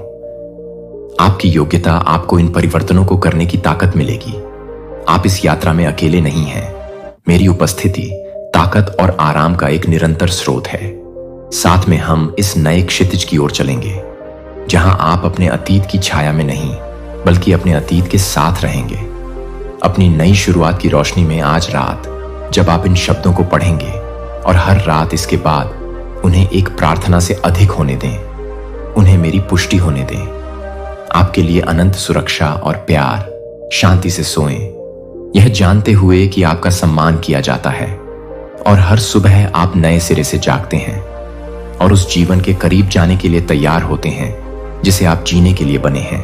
आपकी योग्यता आपको इन परिवर्तनों को करने की ताकत मिलेगी। आप इस यात्रा में अकेले नहीं हैं। मेरी उपस्थिति ताकत और आराम का एक निरंतर स्रोत है। साथ में हम इस नए क्षितिज की ओर चलेंगे, जहां आप अपने अतीत की छाया में नहीं, बल्कि अपने अतीत के साथ रहेंगे। अपनी नई शुरुआत की रोशनी में आज रात जब आप इन शब्दों को पढ़ेंगे और हर रात इसके बाद उन्हें एक प्रार्थना से अधिक होने दें, उन्हें मेरी पुष्टि होने दें। आपके लिए अनंत सुरक्षा और प्यार, शांति से सोएं, यह जानते हुए कि आपका सम्मान किया जाता है और हर सुबह आप नए सिरे से जागते हैं और उस जीवन के करीब जाने के लिए तैयार होते हैं जिसे आप जीने के लिए बने हैं।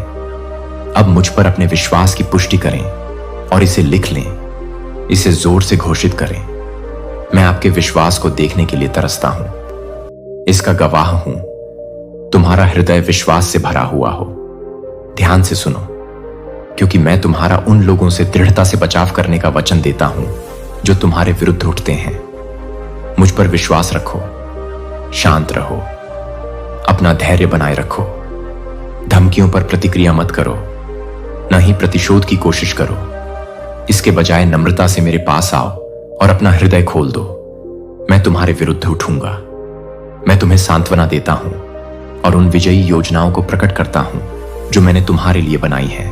अब मुझ पर अपने विश्वास की पुष्टि करें और इसे लिख लें, इसे जोर से घोषित करें। मैं आपके विश्वास को देखने के लिए तरसता हूं, इसका गवाह हूं। तुम्हारा हृदय विश्वास से भरा हुआ हो। ध्यान से सुनो, क्योंकि मैं तुम्हारा उन लोगों से दृढ़ता से बचाव करने का वचन देता हूं जो तुम्हारे विरुद्ध उठते हैं। मुझ पर विश्वास रखो, शांत रहो, अपना धैर्य बनाए रखो। धमकियों पर प्रतिक्रिया मत करो, न ही प्रतिशोध की कोशिश करो। इसके बजाय नम्रता से मेरे पास आओ और अपना हृदय खोल दो। मैं तुम्हारे विरुद्ध उठूंगा। मैं तुम्हें सांत्वना देता हूं और उन विजयी योजनाओं को प्रकट करता हूं जो मैंने तुम्हारे लिए बनाई है।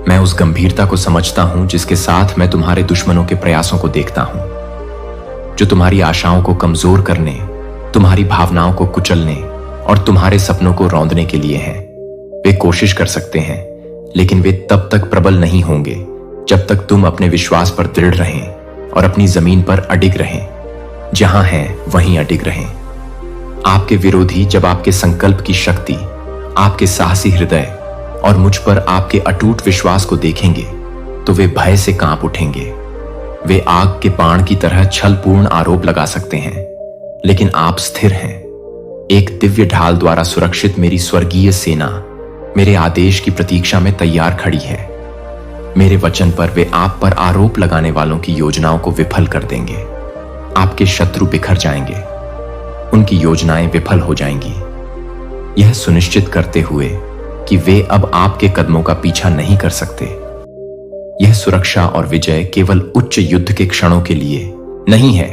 मैं उस गंभीरता को समझता हूं जिसके साथ मैं तुम्हारे दुश्मनों के प्रयासों को देखता हूं, जो तुम्हारी आशाओं को कमजोर करने, तुम्हारी भावनाओं को कुचलने और तुम्हारे सपनों को रौंदने के लिए हैं। वे कोशिश कर सकते हैं, लेकिन वे तब तक प्रबल नहीं होंगे जब तक तुम अपने विश्वास पर दृढ़ रहें और अपनी जमीन पर अडिग रहें। जहां हैं वहीं अडिग रहें। आपके विरोधी जब आपके संकल्प की शक्ति, आपके साहसी हृदय और मुझ पर आपके अटूट विश्वास को देखेंगे तो वे भय से कांप उठेंगे। वे आग के बाण की तरह छलपूर्ण आरोप लगा सकते हैं, लेकिन आप स्थिर हैं। एक दिव्य ढाल द्वारा सुरक्षित मेरी स्वर्गीय सेना मेरे आदेश की प्रतीक्षा में तैयार खड़ी है। मेरे वचन पर वे आप पर आरोप लगाने वालों की योजनाओं को विफल कर देंगे। आपके शत्रु बिखर जाएंगे, उनकी योजनाएं विफल हो जाएंगी, यह सुनिश्चित करते हुए कि वे अब आपके कदमों का पीछा नहीं कर सकते। यह सुरक्षा और विजय केवल उच्च युद्ध के क्षणों के लिए नहीं है,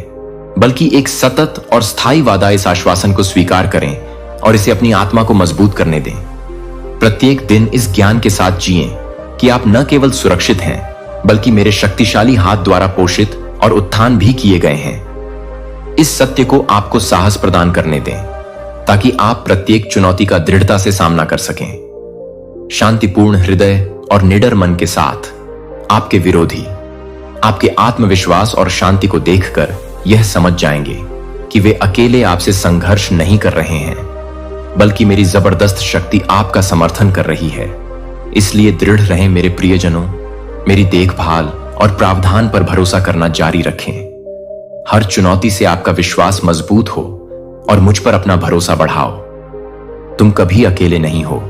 बल्कि एक सतत और स्थायी वादा। इस आश्वासन को स्वीकार करें और इसे अपनी आत्मा को मजबूत करने दें। प्रत्येक दिन इस ज्ञान के साथ जिएं कि आप न केवल सुरक्षित हैं, बल्कि मेरे शक्तिशाली हाथ द्वारा पोषित और उत्थान भी किए गए हैं। इस सत्य को आपको साहस प्रदान करने दें, ताकि आप प्रत्येक चुनौती का दृढ़ता से सामना कर सकें। शांतिपूर्ण हृदय और निडर मन के साथ आपके विरोधी आपके आत्मविश्वास और शांति को देखकर यह समझ जाएंगे कि वे अकेले आपसे संघर्ष नहीं कर रहे हैं, बल्कि मेरी जबरदस्त शक्ति आपका समर्थन कर रही है। इसलिए दृढ़ रहें मेरे प्रियजनों। मेरी देखभाल और प्रावधान पर भरोसा करना जारी रखें। हर चुनौती से आपका विश्वास मजबूत हो और मुझ पर अपना भरोसा बढ़ाओ। तुम कभी अकेले नहीं हो,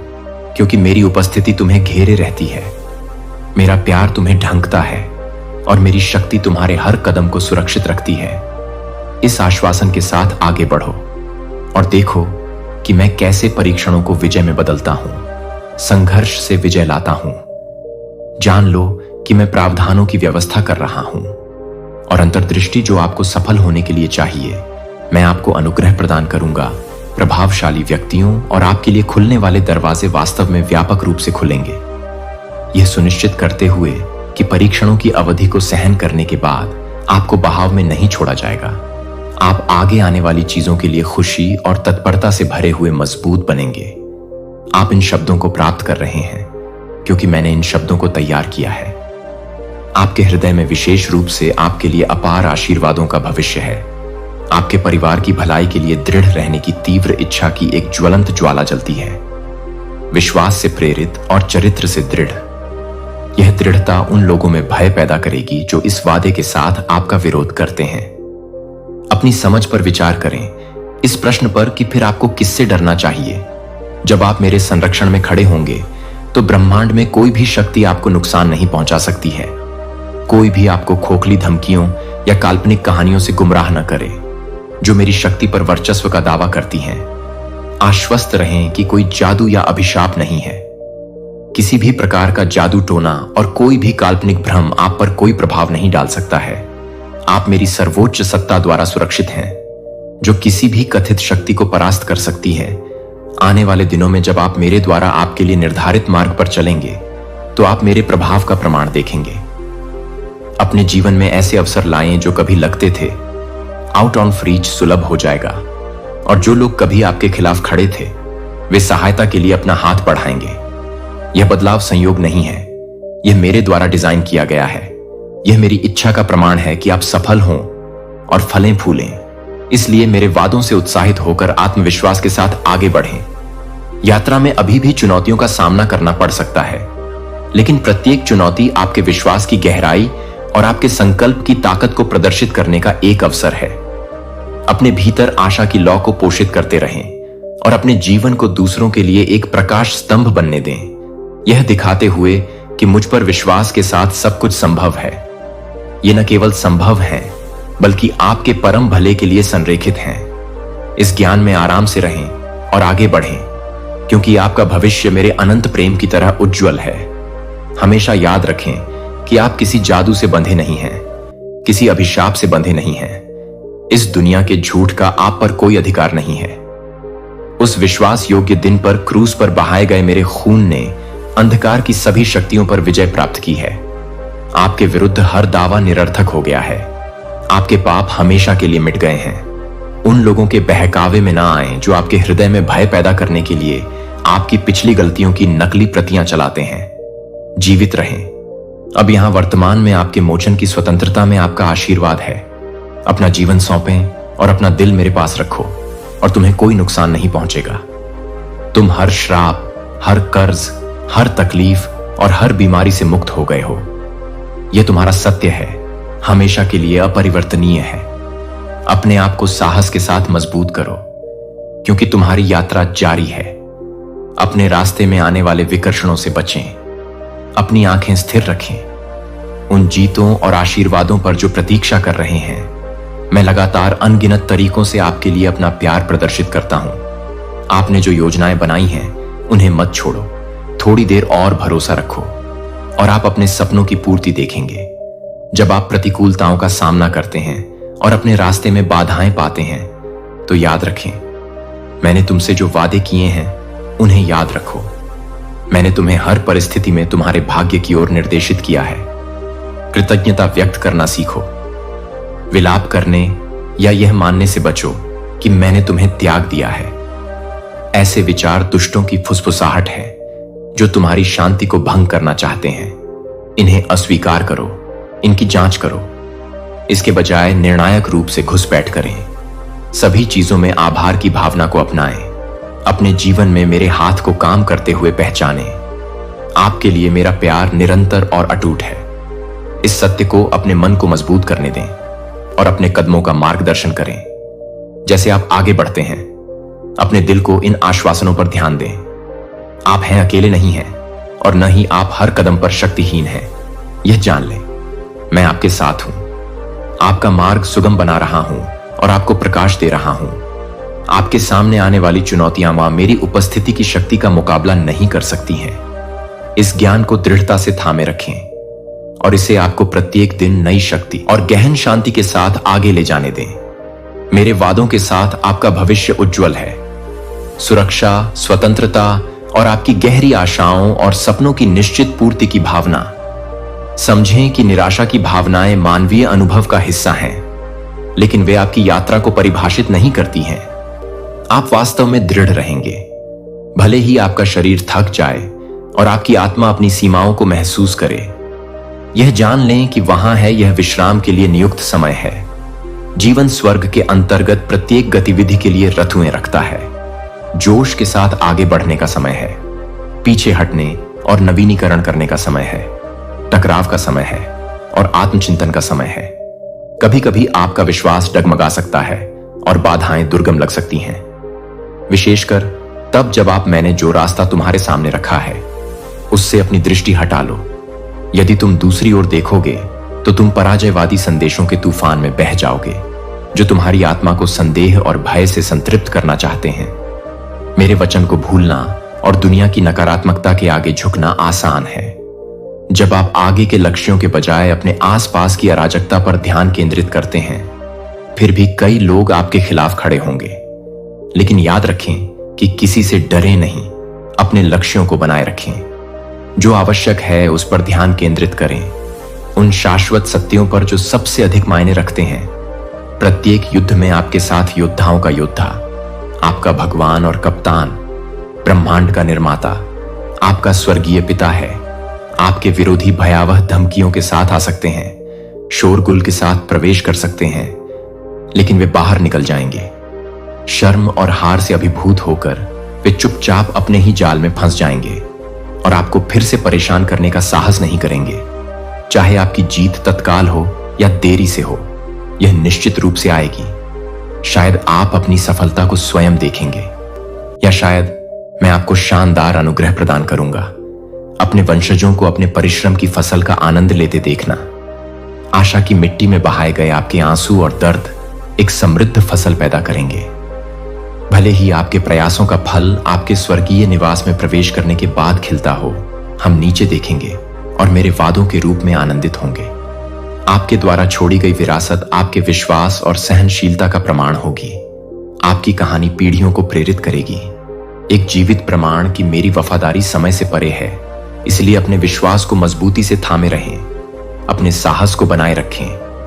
क्योंकि मेरी उपस्थिति तुम्हें घेरे रहती है। मेरा प्यार तुम्हें ढंकता है और मेरी शक्ति तुम्हारे हर कदम को सुरक्षित रखती है। इस आश्वासन के साथ आगे बढ़ो और देखो कि मैं कैसे परीक्षणों को विजय में बदलता हूं, संघर्ष से विजय लाता हूं। जान लो कि मैं प्रावधानों की व्यवस्था कर रहा हूं और अंतर्दृष्टि जो आपको सफल होने के लिए चाहिए, मैं आपको अनुग्रह प्रदान करूंगा। प्रभावशाली व्यक्तियों और आपके लिए खुलने वाले दरवाजे वास्तव में व्यापक रूप से खुलेंगे, यह सुनिश्चित करते हुए कि परीक्षणों की अवधि को सहन करने के बाद आपको बहाव में नहीं छोड़ा जाएगा। आप आगे आने वाली चीजों के लिए खुशी और तत्परता से भरे हुए मजबूत बनेंगे। आप इन शब्दों को प्राप्त कर रहे हैं क्योंकि मैंने इन शब्दों को तैयार किया है। आपके हृदय में विशेष रूप से आपके लिए अपार आशीर्वादों का भविष्य है। आपके परिवार की भलाई के लिए दृढ़ रहने की तीव्र इच्छा की एक ज्वलंत ज्वाला जलती है, विश्वास से प्रेरित और चरित्र से दृढ़। यह दृढ़ता उन लोगों में भय पैदा करेगी जो इस वादे के साथ आपका विरोध करते हैं। अपनी समझ पर विचार करें इस प्रश्न पर कि फिर आपको किससे डरना चाहिए। जब आप मेरे संरक्षण में खड़े होंगे तो ब्रह्मांड में कोई भी शक्ति आपको नुकसान नहीं पहुंचा सकती है। कोई भी आपको खोखली धमकियों या काल्पनिक कहानियों से गुमराह न करे। जो मेरी शक्ति पर वर्चस्व का दावा करती हैं। आश्वस्त रहें कि कोई जादू या अभिशाप नहीं है। किसी भी प्रकार का जादू टोना और कोई भी काल्पनिक भ्रम आप पर कोई प्रभाव नहीं डाल सकता है। आप मेरी सर्वोच्च सत्ता द्वारा सुरक्षित हैं, जो किसी भी कथित शक्ति को परास्त कर सकती है। आने वाले दिनों में जब आप मेरे द्वारा आपके लिए निर्धारित मार्ग पर चलेंगे, तो आप मेरे प्रभाव का प्रमाण देखेंगे। अपने जीवन में ऐसे अवसर लाएं जो कभी लगते थे आउट ऑन रीच सुलभ हो जाएगा, और जो लोग कभी आपके खिलाफ खड़े थे वे सहायता के लिए अपना हाथ बढ़ाएंगे। यह बदलाव संयोग नहीं है, यह मेरे द्वारा डिजाइन किया गया है। यह मेरी इच्छा का प्रमाण है कि आप सफल हों और फलें फूलें। इसलिए मेरे वादों से उत्साहित होकर आत्मविश्वास के साथ आगे बढ़ें। यात्रा में अभी भी चुनौतियों का सामना करना पड़ सकता है, लेकिन प्रत्येक चुनौती आपके विश्वास की गहराई और आपके संकल्प की ताकत को प्रदर्शित करने का एक अवसर है। अपने भीतर आशा की लौ को पोषित करते रहें और अपने जीवन को दूसरों के लिए एक प्रकाश स्तंभ बनने दें, यह दिखाते हुए कि मुझ पर विश्वास के साथ सब कुछ संभव है। ये न केवल संभव है, बल्कि आपके परम भले के लिए संरेखित हैं। इस ज्ञान में आराम से रहें और आगे बढ़ें, क्योंकि आपका भविष्य मेरे अनंत प्रेम की तरह उज्जवल है। हमेशा याद रखें कि आप किसी जादू से बंधे नहीं हैं, किसी अभिशाप से बंधे नहीं हैं। इस दुनिया के झूठ का आप पर कोई अधिकार नहीं है। उस विश्वास योग्य दिन पर क्रूस पर बहाए गए मेरे खून ने अंधकार की सभी शक्तियों पर विजय प्राप्त की है। आपके विरुद्ध हर दावा निरर्थक हो गया है। आपके पाप हमेशा के लिए मिट गए हैं। उन लोगों के बहकावे में ना आएं जो आपके हृदय में भय पैदा करने के लिए आपकी पिछली गलतियों की नकली प्रतियां चलाते हैं। जीवित रहें। अब यहां वर्तमान में आपके मोचन की स्वतंत्रता में आपका आशीर्वाद है। अपना जीवन सौंपें और अपना दिल मेरे पास रखो, और तुम्हें कोई नुकसान नहीं पहुंचेगा। तुम हर श्राप, हर कर्ज, हर तकलीफ और हर बीमारी से मुक्त हो गए हो। यह तुम्हारा सत्य है, हमेशा के लिए अपरिवर्तनीय है। अपने आप को साहस के साथ मजबूत करो, क्योंकि तुम्हारी यात्रा जारी है। अपने रास्ते में आने वाले विकर्षणों से बचें। अपनी आंखें स्थिर रखें उन जीतों और आशीर्वादों पर जो प्रतीक्षा कर रहे हैं। मैं लगातार अनगिनत तरीकों से आपके लिए अपना प्यार प्रदर्शित करता हूं। आपने जो योजनाएं बनाई हैं उन्हें मत छोड़ो। थोड़ी देर और भरोसा रखो और आप अपने सपनों की पूर्ति देखेंगे। जब आप प्रतिकूलताओं का सामना करते हैं और अपने रास्ते में बाधाएं पाते हैं, तो याद रखें, मैंने तुमसे जो वादे किए हैं उन्हें याद रखो। मैंने तुम्हें हर परिस्थिति में तुम्हारे भाग्य की ओर निर्देशित किया है। कृतज्ञता व्यक्त करना सीखो। विलाप करने या यह मानने से बचो कि मैंने तुम्हें त्याग दिया है। ऐसे विचार दुष्टों की फुसफुसाहट है जो तुम्हारी शांति को भंग करना चाहते हैं। इन्हें अस्वीकार करो, इनकी जांच करो। इसके बजाय निर्णायक रूप से घुसपैठ करें। सभी चीजों में आभार की भावना को अपनाएं। अपने जीवन में मेरे हाथ को काम करते हुए पहचानें। आपके लिए मेरा प्यार निरंतर और अटूट है। इस सत्य को अपने मन को मजबूत करने दें और अपने कदमों का मार्गदर्शन करें। जैसे आप आगे बढ़ते हैं, अपने दिल को इन आश्वासनों पर ध्यान दें। आप हैं अकेले नहीं हैं, और न ही आप हर कदम पर शक्तिहीन हैं। यह जान लें, मैं आपके साथ हूं। आपका मार्ग सुगम बना रहा हूं और आपको प्रकाश दे रहा हूं। आपके सामने आने वाली चुनौतियां वहां मेरी उपस्थिति की शक्ति का मुकाबला नहीं कर सकती हैं। इस ज्ञान को दृढ़ता से थामे रखें और इसे आपको प्रत्येक दिन नई शक्ति और गहन शांति के साथ आगे ले जाने दें। मेरे वादों के साथ आपका भविष्य उज्जवल है। सुरक्षा, स्वतंत्रता और आपकी गहरी आशाओं और सपनों की निश्चित पूर्ति की भावना। समझें कि निराशा की भावनाएं मानवीय अनुभव का हिस्सा हैं, लेकिन वे आपकी यात्रा को परिभाषित नहीं करती हैं। आप वास्तव में दृढ़ रहेंगे, भले ही आपका शरीर थक जाए और आपकी आत्मा अपनी सीमाओं को महसूस करे। यह जान लें कि वहां है यह विश्राम के लिए नियुक्त समय है। जीवन स्वर्ग के अंतर्गत प्रत्येक गतिविधि के लिए रथुएं रखता है। जोश के साथ आगे बढ़ने का समय है। पीछे हटने और नवीनीकरण करने का समय है। टकराव का समय है और आत्मचिंतन का समय है। कभी कभी आपका विश्वास डगमगा सकता है और बाधाएं दुर्गम लग सकती हैं, विशेषकर तब जब आप मैंने जो रास्ता तुम्हारे सामने रखा है उससे अपनी दृष्टि हटा लो। यदि तुम दूसरी ओर देखोगे तो तुम पराजयवादी संदेशों के तूफान में बह जाओगे। जो तुम्हारी आत्मा को संदेह और भय से संतृप्त करना चाहते हैं। मेरे वचन को भूलना और दुनिया की नकारात्मकता के आगे झुकना आसान है। जब आप आगे के लक्ष्यों के बजाय अपने आसपास की अराजकता पर ध्यान केंद्रित करते हैं, फिर भी कई लोग आपके खिलाफ खड़े होंगे। लेकिन याद रखें कि किसी से डरे नहीं, अपने लक्ष्यों को बनाए रखें। जो आवश्यक है उस पर ध्यान केंद्रित करें, उन शाश्वत सत्यों पर जो सबसे अधिक मायने रखते हैं। प्रत्येक युद्ध में आपके साथ योद्धाओं का योद्धा, आपका भगवान और कप्तान, ब्रह्मांड का निर्माता, आपका स्वर्गीय पिता है। आपके विरोधी भयावह धमकियों के साथ आ सकते हैं, शोरगुल के साथ प्रवेश कर सकते हैं, लेकिन वे बाहर निकल जाएंगे। शर्म और हार से अभिभूत होकर वे चुपचाप अपने ही जाल में फंस जाएंगे और आपको फिर से परेशान करने का साहस नहीं करेंगे। चाहे आपकी जीत तत्काल हो या देरी से हो, यह निश्चित रूप से आएगी। शायद आप अपनी सफलता को स्वयं देखेंगे, या शायद मैं आपको शानदार अनुग्रह प्रदान करूंगा। अपने वंशजों को अपने परिश्रम की फसल का आनंद लेते देखना। आशा की मिट्टी में बहाए गए आपके आंसू और दर्द एक समृद्ध फसल पैदा करेंगे। भले ही आपके प्रयासों का फल आपके स्वर्गीय निवास में प्रवेश करने के बाद खिलता हो, हम नीचे देखेंगे और मेरे वादों के रूप में आनंदित होंगे। आपके द्वारा छोड़ी गई विरासत आपके विश्वास और सहनशीलता का प्रमाण होगी। आपकी कहानी पीढ़ियों को प्रेरित करेगी, एक जीवित प्रमाण कि मेरी वफादारी समय से परे है। इसलिए अपने विश्वास को मजबूती से थामे रहें, अपने साहस को बनाए रखें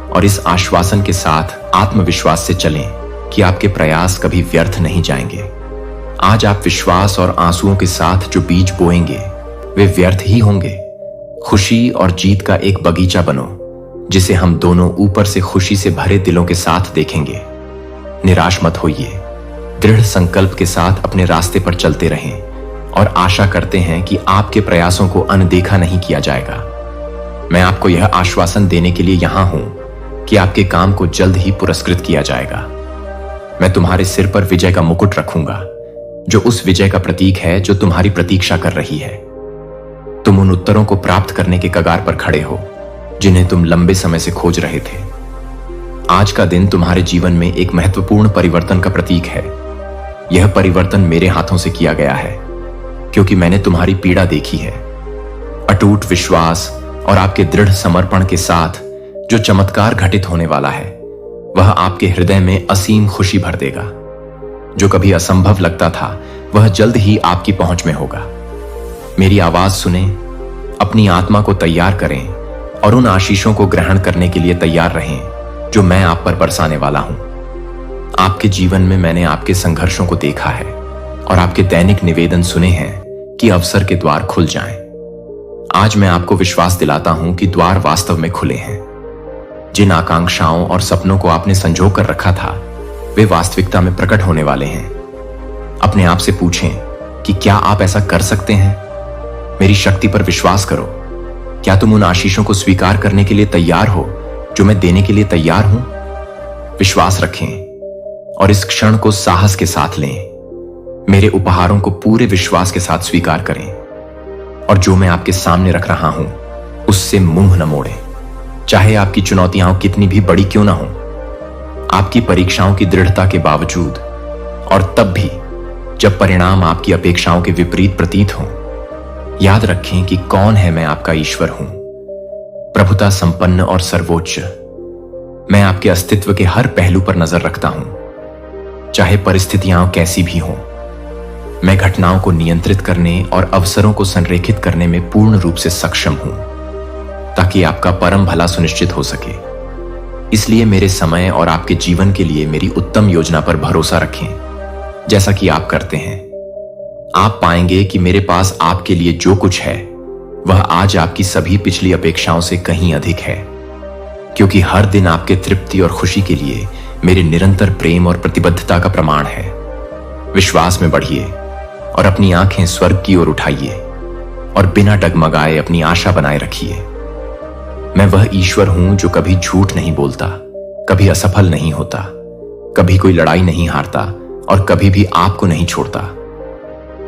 और इस आश्वासन के साथ आत्मविश्वास से चलें कि आपके प्रयास कभी व्यर्थ नहीं जाएंगे। आज आप विश्वास और आंसुओं के साथ जो बीज बोएंगे वे व्यर्थ ही होंगे। खुशी और जीत का एक बगीचा बनो, जिसे हम दोनों ऊपर से खुशी से भरे दिलों के साथ देखेंगे। निराश मत होइए, दृढ़ संकल्प के साथ अपने रास्ते पर चलते रहें और आशा करते हैं कि आपके प्रयासों को अनदेखा नहीं किया जाएगा। मैं आपको यह आश्वासन देने के लिए यहां हूं कि आपके काम को जल्द ही पुरस्कृत किया जाएगा। मैं तुम्हारे सिर पर विजय का मुकुट रखूंगा, जो उस विजय का प्रतीक है जो तुम्हारी प्रतीक्षा कर रही है। तुम उन उत्तरों को प्राप्त करने के कगार पर खड़े हो जिन्हें तुम लंबे समय से खोज रहे थे। आज का दिन तुम्हारे जीवन में एक महत्वपूर्ण परिवर्तन का प्रतीक है। यह परिवर्तन मेरे हाथों से किया गया है, क्योंकि मैंने तुम्हारी पीड़ा देखी है। अटूट विश्वास और आपके दृढ़ समर्पण के साथ जो चमत्कार घटित होने वाला है, वह आपके हृदय में असीम खुशी भर देगा। जो कभी असंभव लगता था, वह जल्द ही आपकी पहुंच में होगा। मेरी आवाज सुने, अपनी आत्मा को तैयार करें और उन आशीषों को ग्रहण करने के लिए तैयार रहें जो मैं आप पर बरसाने वाला हूं। आपके जीवन में मैंने आपके संघर्षों को देखा है और आपके दैनिक निवेदन सुने हैं कि अवसर के द्वार खुल जाएं। आज मैं आपको विश्वास दिलाता हूं कि द्वार वास्तव में खुले हैं। जिन आकांक्षाओं और सपनों को आपने संजो कर रखा था, वे वास्तविकता में प्रकट होने वाले हैं। अपने आप से पूछें कि क्या आप ऐसा कर सकते हैं? मेरी शक्ति पर विश्वास करो। क्या तुम उन आशीषों को स्वीकार करने के लिए तैयार हो जो मैं देने के लिए तैयार हूं? विश्वास रखें और इस क्षण को साहस के साथ लें। मेरे उपहारों को पूरे विश्वास के साथ स्वीकार करें और जो मैं आपके सामने रख रहा हूं उससे मुंह न मोड़ें। चाहे आपकी चुनौतियां कितनी भी बड़ी क्यों ना हो, आपकी परीक्षाओं की दृढ़ता के बावजूद, और तब भी जब परिणाम आपकी अपेक्षाओं के विपरीत प्रतीत हों, याद रखें कि कौन है मैं आपका ईश्वर हूं, प्रभुता संपन्न और सर्वोच्च। मैं आपके अस्तित्व के हर पहलू पर नजर रखता हूं, चाहे परिस्थितियां कैसी भी हों। मैं घटनाओं को नियंत्रित करने और अवसरों को संरेखित करने में पूर्ण रूप से सक्षम हूं, ताकि आपका परम भला सुनिश्चित हो सके। इसलिए मेरे समय और आपके जीवन के लिए मेरी उत्तम योजना पर भरोसा रखें, जैसा कि आप करते हैं। आप पाएंगे कि मेरे पास आपके लिए जो कुछ है वह आज आपकी सभी पिछली अपेक्षाओं से कहीं अधिक है, क्योंकि हर दिन आपके तृप्ति और खुशी के लिए मेरे निरंतर प्रेम और प्रतिबद्धता का प्रमाण है। विश्वास में बढ़िए और अपनी आंखें स्वर्ग की ओर उठाइए और बिना डगमगाए अपनी आशा बनाए रखिए। मैं वह ईश्वर हूं जो कभी झूठ नहीं बोलता, कभी असफल नहीं होता, कभी कोई लड़ाई नहीं हारता और कभी भी आपको नहीं छोड़ता।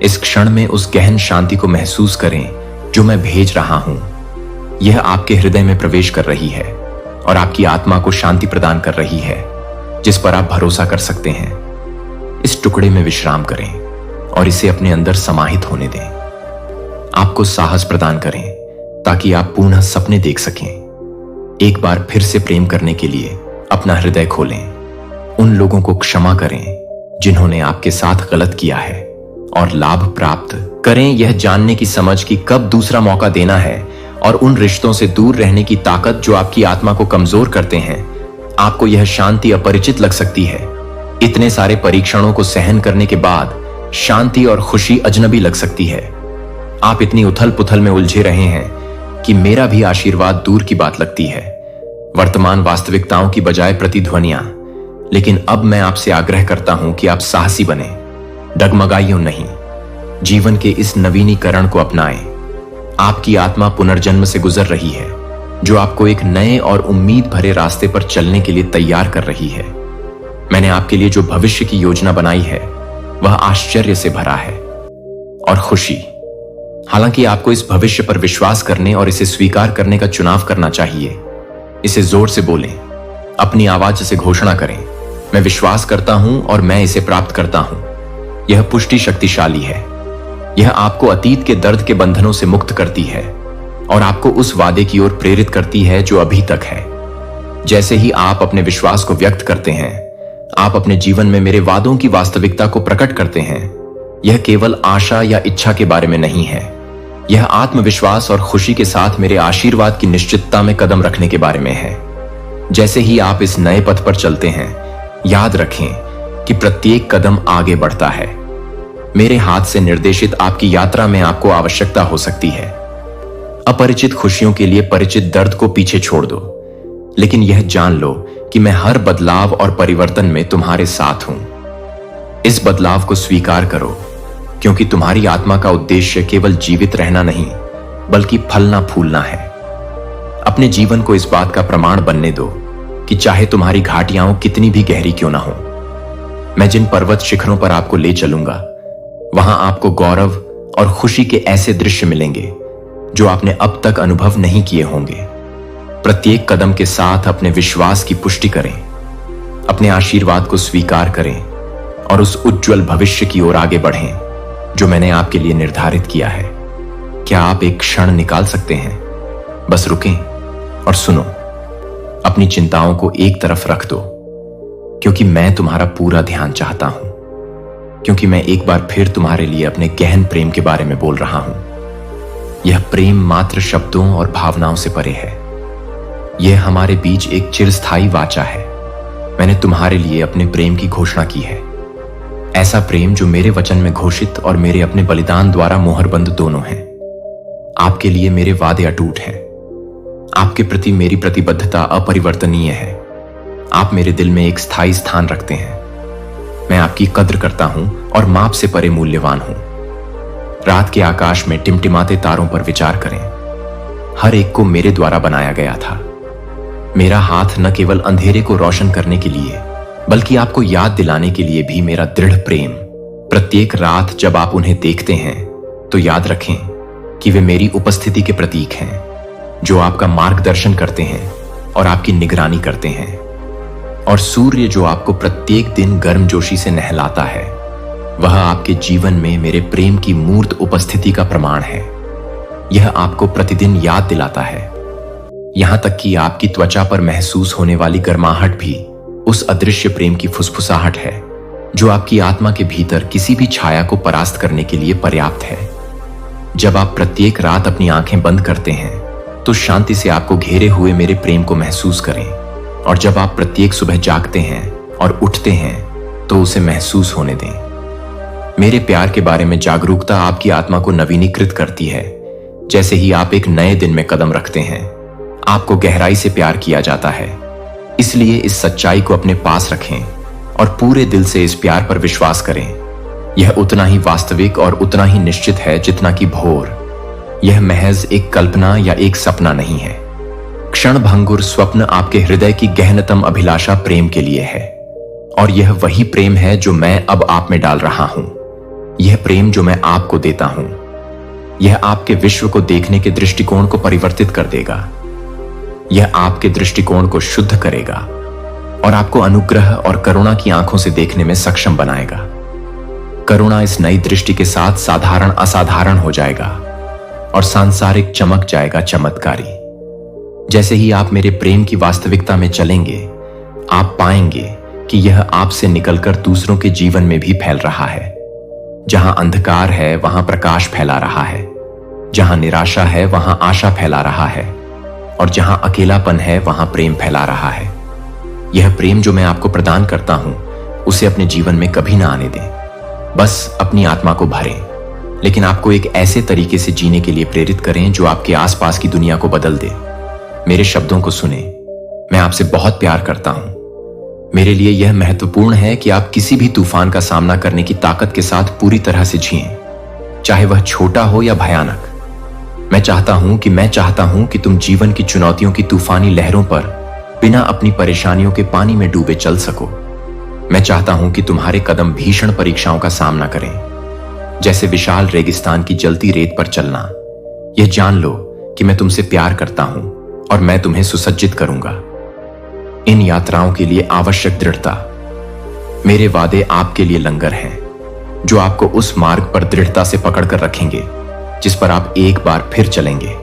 इस क्षण में उस गहन शांति को महसूस करें जो मैं भेज रहा हूं। यह आपके हृदय में प्रवेश कर रही है और आपकी आत्मा को शांति प्रदान कर रही है। जिस पर आप भरोसा कर सकते हैं। इस टुकड़े में विश्राम करें और इसे अपने अंदर समाहित होने दें। आपको साहस प्रदान करें ताकि आप पुनः सपने देख सकें। एक बार फिर से प्रेम करने के लिए अपना हृदय खोलें। उन लोगों को क्षमा करें जिन्होंने आपके साथ गलत किया है और लाभ प्राप्त करें यह जानने की समझ कि कब दूसरा मौका देना है, और उन रिश्तों से दूर रहने की ताकत जो आपकी आत्मा को कमजोर करते हैं। आपको यह शांति अपरिचित लग सकती है। इतने सारे परीक्षणों को सहन करने के बाद शांति और खुशी अजनबी लग सकती है। आप इतनी उथल पुथल में उलझे रहे हैं कि मेरा भी आशीर्वाद दूर की बात लगती है। वर्तमान वास्तविकताओं की बजाय प्रतिध्वनियां। लेकिन अब मैं आपसे आग्रह करता हूं कि आप साहसी बने, डगमगाइयों नहीं। जीवन के इस नवीनीकरण को अपनाएं। आपकी आत्मा पुनर्जन्म से गुजर रही है, जो आपको एक नए और उम्मीद भरे रास्ते पर चलने के लिए तैयार कर रही है। मैंने आपके लिए जो भविष्य की योजना बनाई है वह आश्चर्य से भरा है और खुशी। हालांकि आपको इस भविष्य पर विश्वास करने और इसे स्वीकार करने का चुनाव करना चाहिए। इसे जोर से बोलें, अपनी आवाज से घोषणा करें, मैं विश्वास करता हूं और मैं इसे प्राप्त करता हूं। यह पुष्टि शक्तिशाली है। यह आपको अतीत के दर्द के बंधनों से मुक्त करती है और आपको उस वादे की ओर प्रेरित करती है जो अभी तक है। जैसे ही आप अपने विश्वास को व्यक्त करते हैं, आप अपने जीवन में मेरे वादों की वास्तविकता को प्रकट करते हैं। यह केवल आशा या इच्छा के बारे में नहीं है। यह आत्मविश्वास और खुशी के साथ मेरे आशीर्वाद की निश्चितता में कदम रखने के बारे में है। जैसे ही आप इस नए पथ पर चलते हैं, याद रखें कि प्रत्येक कदम आगे बढ़ता है। मेरे हाथ से निर्देशित आपकी यात्रा में आपको आवश्यकता हो सकती है। अपरिचित खुशियों के लिए परिचित दर्द को पीछे छोड़ दो, लेकिन यह जान लो कि मैं हर बदलाव और परिवर्तन में तुम्हारे साथ हूं। इस बदलाव को स्वीकार करो, क्योंकि तुम्हारी आत्मा का उद्देश्य केवल जीवित रहना नहीं, बल्कि फलना फूलना है। अपने जीवन को इस बात का प्रमाण बनने दो कि चाहे तुम्हारी घाटियां कितनी भी गहरी क्यों ना हो, मैं जिन पर्वत शिखरों पर आपको ले चलूंगा, वहां आपको गौरव और खुशी के ऐसे दृश्य मिलेंगे जो आपने अब तक अनुभव नहीं किए होंगे। प्रत्येक कदम के साथ अपने विश्वास की पुष्टि करें, अपने आशीर्वाद को स्वीकार करें और उस उज्जवल भविष्य की ओर आगे बढ़ें जो मैंने आपके लिए निर्धारित किया है। क्या आप एक क्षण निकाल सकते हैं? बस रुकें और सुनो। अपनी चिंताओं को एक तरफ रख दो, क्योंकि मैं तुम्हारा पूरा ध्यान चाहता हूं। क्योंकि मैं एक बार फिर तुम्हारे लिए अपने गहन प्रेम के बारे में बोल रहा हूं। यह प्रेम मात्र शब्दों और भावनाओं से परे है। यह हमारे बीच एक चिरस्थायी वाचा है। मैंने तुम्हारे लिए अपने प्रेम की घोषणा की है। ऐसा प्रेम जो मेरे वचन में घोषित और मेरे अपने बलिदान द्वारा मोहरबंद दोनों हैं। आपके लिए मेरे वादे अटूट हैं। आपके प्रति मेरी प्रतिबद्धता अपरिवर्तनीय है। आप मेरे दिल में एक स्थायी स्थान रखते हैं। मैं आपकी कद्र करता हूं और माप से परे मूल्यवान हूं। रात के आकाश में टिमटिमाते तारों पर विचार करें। हर एक को मेरे द्वारा बनाया गया था। मेरा हाथ न केवल अंधेरे को रोशन करने के लिए, बल्कि आपको याद दिलाने के लिए भी मेरा दृढ़ प्रेम। प्रत्येक रात जब आप उन्हें देखते हैं तो याद रखें कि वे मेरी उपस्थिति के प्रतीक हैं, जो आपका मार्गदर्शन करते हैं और आपकी निगरानी करते हैं। और सूर्य जो आपको प्रत्येक दिन गर्मजोशी से नहलाता है, वह आपके जीवन में मेरे प्रेम की मूर्त उपस्थिति का प्रमाण है। यह आपको प्रतिदिन याद दिलाता है। यहां तक कि आपकी त्वचा पर महसूस होने वाली गर्माहट भी उस अदृश्य प्रेम की फुसफुसाहट है, जो आपकी आत्मा के भीतर किसी भी छाया को परास्त करने के लिए पर्याप्त है। जब आप प्रत्येक रात अपनी आंखें बंद करते हैं, तो शांति से आपको घेरे हुए मेरे प्रेम को महसूस करें। और जब आप प्रत्येक सुबह जागते हैं और उठते हैं, तो उसे महसूस होने दें। मेरे प्यार के बारे में जागरूकता आपकी आत्मा को नवीनीकृत करती है। जैसे ही आप एक नए दिन में कदम रखते हैं, आपको गहराई से प्यार किया जाता है। इसलिए इस सच्चाई को अपने पास रखें और पूरे दिल से इस प्यार पर विश्वास करें। यह उतना ही वास्तविक और उतना ही निश्चित है जितना कि भोर। यह महज एक कल्पना या एक सपना नहीं है। क्षणभंगुर स्वप्न आपके हृदय की गहनतम अभिलाषा प्रेम के लिए है। और यह वही प्रेम है जो मैं अब आप में डाल रहा हूं। यह प्रेम जो मैं आपको देता हूं, यह आपके विश्व को देखने के दृष्टिकोण को परिवर्तित कर देगा। यह आपके दृष्टिकोण को शुद्ध करेगा और आपको अनुग्रह और करुणा की आंखों से देखने में सक्षम बनाएगा। करुणा इस नई दृष्टि के साथ साधारण असाधारण हो जाएगा और सांसारिक चमक जाएगा चमत्कारी। जैसे ही आप मेरे प्रेम की वास्तविकता में चलेंगे, आप पाएंगे कि यह आपसे निकलकर दूसरों के जीवन में भी फैल रहा है। जहां अंधकार है वहां प्रकाश फैला रहा है, जहां निराशा है वहां आशा फैला रहा है, और जहां अकेलापन है वहां प्रेम फैला रहा है। यह प्रेम जो मैं आपको प्रदान करता हूं, उसे अपने जीवन में कभी ना आने दें। बस अपनी आत्मा को भरें, लेकिन आपको एक ऐसे तरीके से जीने के लिए प्रेरित करें जो आपके आसपास की दुनिया को बदल दे। मेरे शब्दों को सुने, मैं आपसे बहुत प्यार करता हूं। मेरे लिए यह महत्वपूर्ण है कि आप किसी भी तूफान का सामना करने की ताकत के साथ पूरी तरह से जिएं, चाहे वह छोटा हो या भयानक। मैं चाहता हूं कि तुम जीवन की चुनौतियों की तूफानी लहरों पर बिना अपनी परेशानियों के पानी में डूबे चल सको। मैं चाहता हूं कि तुम्हारे कदम भीषण परीक्षाओं का सामना करें, जैसे विशाल रेगिस्तान की जलती रेत पर चलना। यह जान लो कि मैं तुमसे प्यार करता हूं और मैं तुम्हें सुसज्जित करूंगा। इन यात्राओं के लिए आवश्यक दृढ़ता। मेरे वादे आपके लिए लंगर हैं, जो आपको उस मार्ग पर दृढ़ता से पकड़कर रखेंगे जिस पर आप एक बार फिर चलेंगे।